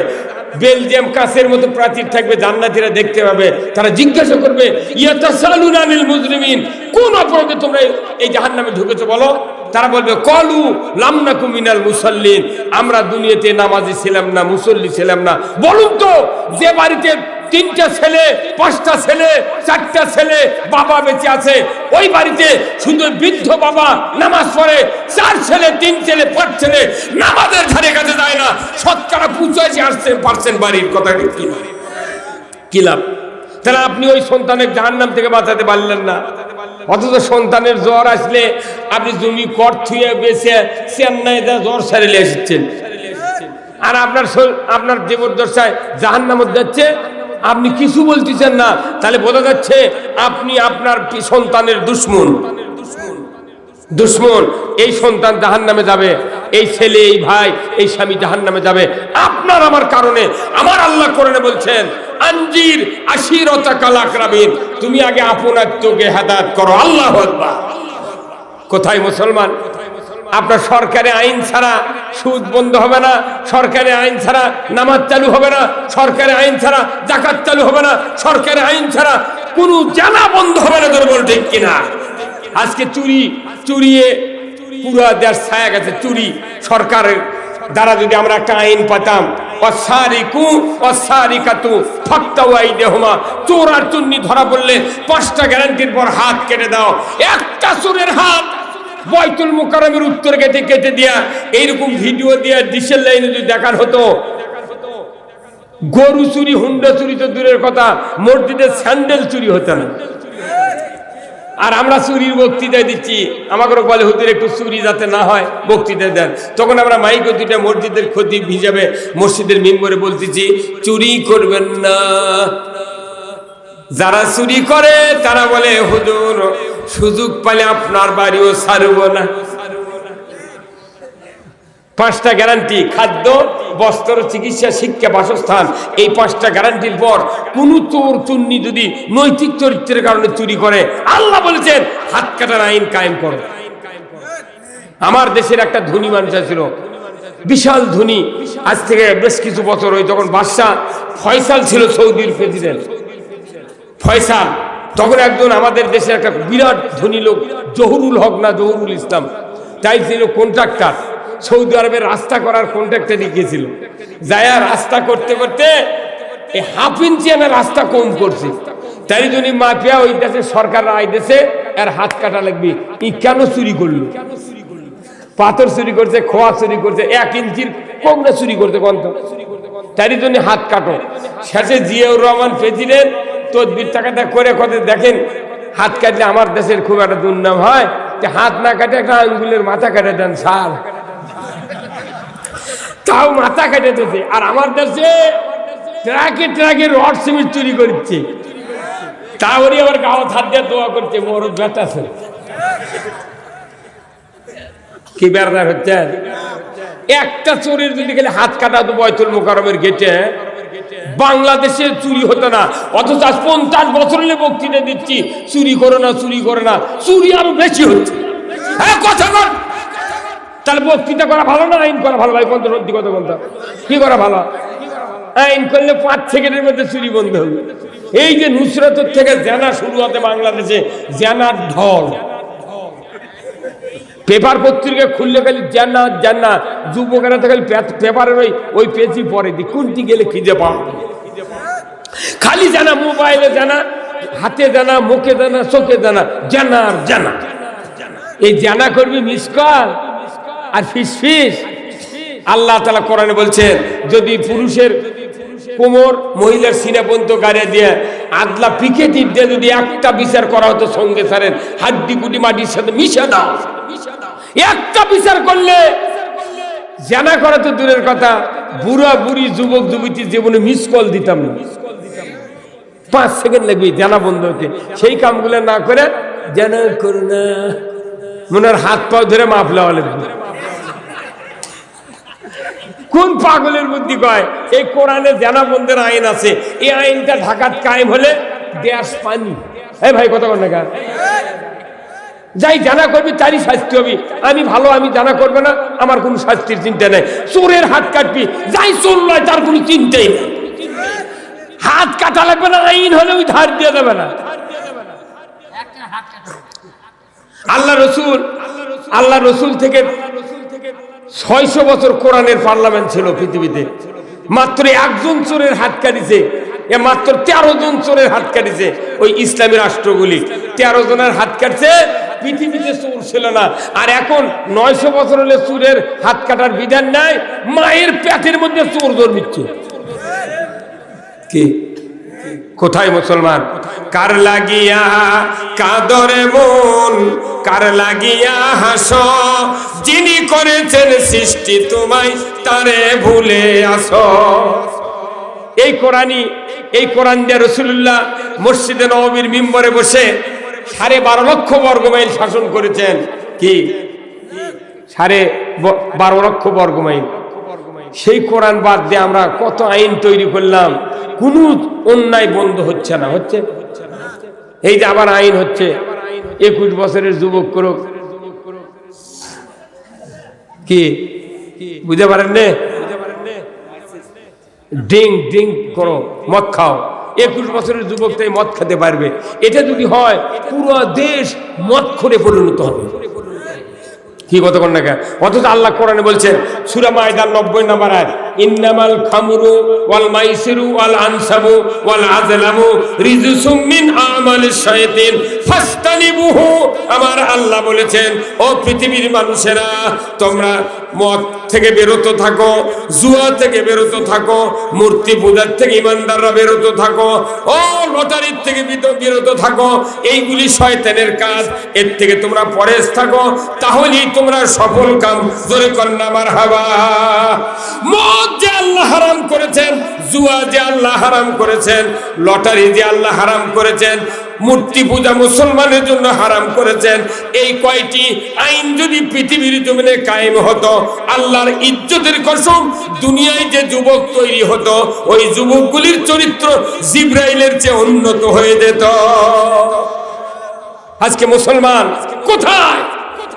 বেলজিয়াম কাছের মতো প্রাচীর থাকবে, জান্নাতীরা দেখতে পাবে, তারা জিজ্ঞাসা করবে ইয়াতাসালুনা আনিল মুজরিমিন, কোন অপরাধে তোমরা এই জাহান্নামে ঢুকেছো বলো? তারা বলবে কলু লাম নাকু মিনাল মুসাল্লিন, আমরা দুনিয়াতে নামাজি ছিলাম না, মুসল্লি ছিলাম না। বলুন তো, যে বাড়িতে 3টা ছেলে 5টা ছেলে 4টা ছেলে বাবা বেঁচে আছে, ওই বাড়িতে শুধু বৃদ্ধ বাবা নামাজ পড়ে, 4 ছেলে 3 ছেলে 5 ছেলে নামাজের ধারে কাছে যায় না, শতকরা 85% বাড়ির কথা কি লাভ? তাহলে আপনি ওই সন্তানের জাহান্নাম থেকে বাঁচাতে পারলেন না। অথচ সন্তানের জ্বর আসলে আপনি জমি কর থুয়ে বেছে চেন্নাইতে জ্বর সারিলে এসেছেন, আর আপনার জীবদ্দশায় জাহান্নামে যাচ্ছে, আপনি কিছু বলতেছেন না। তাহলে বোঝা যাচ্ছে আপনি আপনার সন্তানের দুশ্মন। এই সন্তান জাহান্নামে যাবে, এই ছেলে, এই ভাই, এই স্বামী জাহান্নামে যাবে আপনার আমার কারণে। আমার আল্লাহ কোরআনে বলছেন আনজির আশিরাতাকাল আকরাবিন, তুমি আগে আপন আত্মীয়কে হেদায়েত করো। আল্লাহু আকবার। কোথায় মুসলমান? আপনার সরকারি আইন ছাড়া সুদ বন্ধ হবে না, সরকারি আইন ছাড়া নামাজ চালু হবে না, সরকারি আইন ছাড়া যাকাত চালু হবে না, সরকারি আইন ছাড়া কোনো জানা বন্ধ হবে না। তোর বল ঠিক কিনা? আজকে চুরিয়ে পুরা দেশ ছায়া গেছে। চুরি সরকারের দ্বারা যদি আমরা একটা আইন পাতাম, অসারিকু অসারিকাতু ফাক্তাউ আইদিহুমা, চোর আর চুন্নি ধরা পড়লে 5টা গ্যারান্টির পর হাত কেটে দাও। একটা চোরের হাত বাইতুল মুকাররমের উত্তর গেটে কেটে দিয়া এইরকম ভিডিও দিয়া ডিসেল লাইনে যদি দেখার হতো, গরু চুরি, হুন্ডা চুরি তো দূরের কথা, মসজিদের স্যান্ডেল চুরি হতো না। আর আমরা চুরির বক্তৃতা দিচ্ছি, আমাকে বলে হুজুর একটু চুরি যাতে না হয় বক্তৃতা দেন। তখন আমরা মাইকে 2টা মসজিদের খতিব হিসাবে মসজিদের মিম্বরে বলতেছি, চুরি করবেন না। যারা চুরি করে তারা বলে হুজুর সুযোগ পেলে আপনার বাড়িও ছাড়ব না। 5টা গ্যারান্টি, খাদ্য, বস্ত্র, চিকিৎসা, শিক্ষা, বাসস্থান, এই 5টা গ্যারান্টির পর কোন চোর চুন্নি যদি নৈতিক চরিত্রের কারণে চুরি করে, আল্লাহ বলেছেন হাত কাটার আইন কায়েম করো। আমার দেশের একটা ধনী মানুষ ছিল, বিশাল ধনী, আজ থেকে বেশ কিছু বছর হয়, যখন বাদশাহ ফয়সাল ছিল সৌদির প্রেসিডেন্ট ফয়সাল, তখন একজন আমাদের দেশের একটা বিরাট ধনী লোক, জহুরুল হক না জহুরুল ইসলাম, তাই ছিল কন্ট্রাক্টর, সৌদি আরবের রাস্তা করার কন্ট্রাক্টে গিয়েছিল। যায়া রাস্তা করতে করতে এই 1/2 ইঞ্চি রাস্তা কম করছে, তাই জন্য মাফিয়া ওই দেশে সরকার রায় দিয়েছে এর হাত কাটা লাগবে। ই কেন চুরি করলো? পাথর চুরি করছে, খোয়া চুরি করছে, 1 ইঞ্চির কোমরে চুরি করতে কন্ত, তাই জন্য হাত কাটো। শেষে জিয়াউর রহমান প্রেসিডেন্ট তদবির টাকাটা করে কথা, দেখেন হাত কাটলে আমার দেশের খুব একটা দুর্নাম হয়, হাত না কাটে একটা আঙ্গুলের মাথা কাটে দেন স্যার, তাও মাথা কেটে দিয়েছে। আর আমার দেশে ট্রাকে ট্রাকে রড সিমেন্ট চুরি করছে, তাহলে আবার গাও হাত দিয়ে দোয়া করছে, মোর ব্যথা আছে। কি বেড়াদার হচ্ছে? একটা চোরের যদি গেলে হাত কাটা তো বাইতুল মুকাররমের গেটে, বাংলাদেশে চুরি হতো না। অথচ আজ 50 বছর হলে বক্তৃতা দিচ্ছি চুরি করো না, চুরি করে না, চুরি আরো বেশি হচ্ছে। হ্যাঁ কথা বল। তাহলে বক্তৃতা করা ভালো না আইন করা ভালো? ভাই কোনটা সত্যি কথা বলতে, কি করা ভালো? আইন করলে 5 সেকেন্ডের মধ্যে চুরি বন্ধ হবে। এই যে নুসরাতের থেকে জেনা শুরু হতে বাংলাদেশে, জেনার ঢল, পেপার পত্রিকা খুললে খালি জেনা জেনা, যুবকেরা তো খালি পেপারের ওই পেজই পরে দি, কোনটি গেলে খিদে পাও, খালি জানা, মোবাইলে জানা, হাতে জানা, মুখে জানা, চোখে জানা, জানার জানা। এই জানা করবি মিস কল আর ফিস। আল্লাহ তাআলা কোরআনে বলছেন, যদি পুরুষের কোমর মহিলার সিনা পর্যন্ত গাড়িয়ে দিয়ে আদলা পিকে টিপ দিয়ে যদি একটা বিচার করা হতো, সঙ্গে সারেন হাড্ডি গুটি মাটির সাথে মিশে দাও, একটা বিচার করলে জানা করা তো দূরের কথা, বুড়া বুড়ি যুবক যুবতী জীবনে মিস কল দিতাম না। 5 সেকেন্ড লাগবে জানা বন্ধ হতে। সেই কামগুলো না করে জানা করো না, মনের হাত পা ধরে মাফ লওয়া লাগবে। কোন পাগলের বুদ্ধি কয় এই কোরআনে জানা বন্ধের আইন আছে, এই আইনটা ঢাকাত কায়েম হলে দেশ পানি। এই ভাই কথা বল না, যাই জানা করবি তারই শাস্তি হবে। আমি ভালো, আমি জানা করবে না, আমার কোনো শাস্তির চিন্তা নেই। চোরের হাত কাটবি, যাই চোর নয় তার কোনো চিন্তাই নেই, হাত কাটা লাগবে না, আইন হলে ওই ধার দিয়ে দেবে না। আল্লাহ রসুল থেকে 600 বছর কোরআনের পার্লামেন্ট ছিল পৃথিবীতে, মাত্র একজন চোরের হাত কাটিছে, মাত্র 13 জন চোরের হাত কাটিছে। ওই ইসলামী রাষ্ট্রগুলি 13 জনের হাত কাটছে, পৃথিবীতে চোর ছিল না। আর এখন 900 বছর হলে চোরের হাত কাটার বিধান নাই, মায়ের পেটের মধ্যে চোর জন্মিচ্ছে। কি কোথায় মুসলমান? কার লাগিয়া কাদরে মন, কার লাগিয়া হাস, যিনি করেছেন সৃষ্টি তোমায় তারে ভুলে আসো। এই কোরআন দিয়ে রাসূলুল্লাহ মসজিদে নববীর মিম্বরে বসে 12.5 লক্ষ বর্গমাইল শাসন করেছেন। কি 12.5 লক্ষ বর্গমাইল? সেই কোরআন বাদ দিয়ে আমরা কত আইন তৈরি করলাম, কোনো অন্যায় বন্ধ হচ্ছে না। হচ্ছে এই যে আবার আইন হচ্ছে 21 বছরের যুবক করুক, কি বুঝতে পারেন না? ড্রিঙ্ক করো, মদ খাও, 21 বছরের যুবক তাই মদ খেতে পারবে। এটা যদি হয় পুরো দেশ মদ খোরে পরিণত হবে। কি কথা কন না কেন? অথচ আল্লাহ কোরআনে বলছেন সূরা মাইদার 90 নম্বর আয়াত, ইন্নামাল খামরু ওয়াল মাইসিরু ওয়াল আনসাবু ওয়াল আজলামু রিজসুম মিন আমালিশ শায়াতিন ফাসতানিবুহু। আমার আল্লাহ বলেছেন, ও পৃথিবীর মানুষেরা, তোমরা মদ থেকে বিরত থাকো, জুয়া থেকে বিরত থাকো, মূর্তি পূজার থেকে ইমানদাররা বিরত থাকো, ও লটারির থেকে বিরত থাকো। এইগুলি শয়তানের কাজ, এর থেকে তোমরা পরেজ থাকো, তাহলেই তোমরা সফল কাম। জোরে কন্যা মারহাবা। মদ যে আল্লাহ হারাম করেছেন, জুয়া যে আল্লাহ হারাম করেছেন, লটারি যে আল্লাহ হারাম করেছেন, মূর্তি পূজা মুসলমানের জন্য হারাম করেছেন, এই কয়টি আইন যদি পৃথিবীর জমিনে কায়েম হতো, আল্লাহর ইজ্জতের কসম, দুনিয়ায় যে যুবক তৈরি হতো, ওই যুবকগুলির চরিত্র জিবরাইলের চেয়ে উন্নত হয়ে যেত। আজকে মুসলমান কোথায়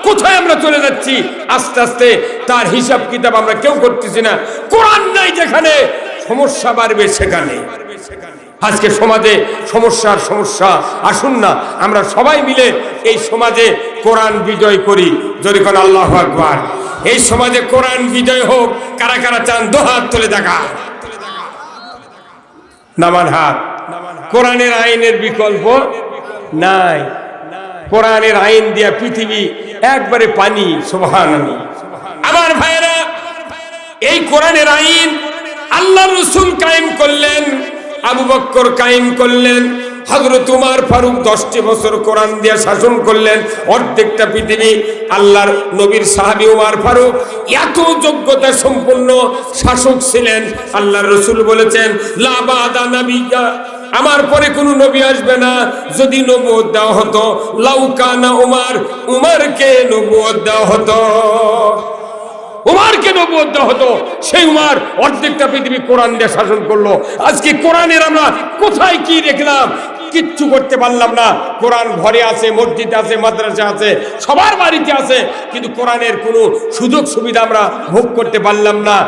কোথায় আমরা চলে যাচ্ছি? আস্তে আস্তে তার হিসাব কিতাব আমরা কেউ করতেছি না। কোরআন নাই যেখানে, সমস্যা বাড়বে সেখানে। আজকে সমাজে সমস্যা। আসুন না আমরা সবাই মিলে এই সমাজে কোরআন বিজয় করি। যদি কোন আল্লাহু আকবার। এই সমাজে কোরআন বিজয় হোক। কারা কারা চান দুহাত তুলে দেখা, নামান হাত। কোরআনের আইনের বিকল্প নাই। কোরআনের আইন দিয়া পৃথিবী একবারে পানি। সুবহানাল্লাহ। আমার ভাইরা, এই কোরআনের আইন আল্লাহ রাসূল কায়েম করলেন, আবু বকর কায়েম করলেন, হযরত উমর ফারুক 10টি বছর কোরআন দিয়ে শাসন করলেন অর্ধেকটা পৃথিবী। আল্লাহর নবীর সাহাবী উমর ফারুক এত যোগ্যতা সম্পন্ন শাসক ছিলেন, আল্লাহর রাসূল বলেছেন, লা বাদা নাবিয়্যা, আমার পরে কোনো নবী আসবে না। যদি নবুয়ত দেওয়া হতো, লাউ কানা উমরকে নবুয়ত দেওয়া হতো, উমরকে নবুয়ত দেওয়া হতো। সেই উমর অর্ধেকটা পৃথিবী কোরআন দিয়ে শাসন করলো। আজকে কোরআনের আমরা কোথায় কি দেখলাম? কিচ্ছু করতে পারলাম না। কোরআন ঘরে আছে, মসজিদে আছে, মাদ্রাসা আছে, সবার বাড়িতে আছে, কিন্তু কোরআনের কোনো সুযোগ সুবিধা আমরা ভোগ করতে পারলাম না।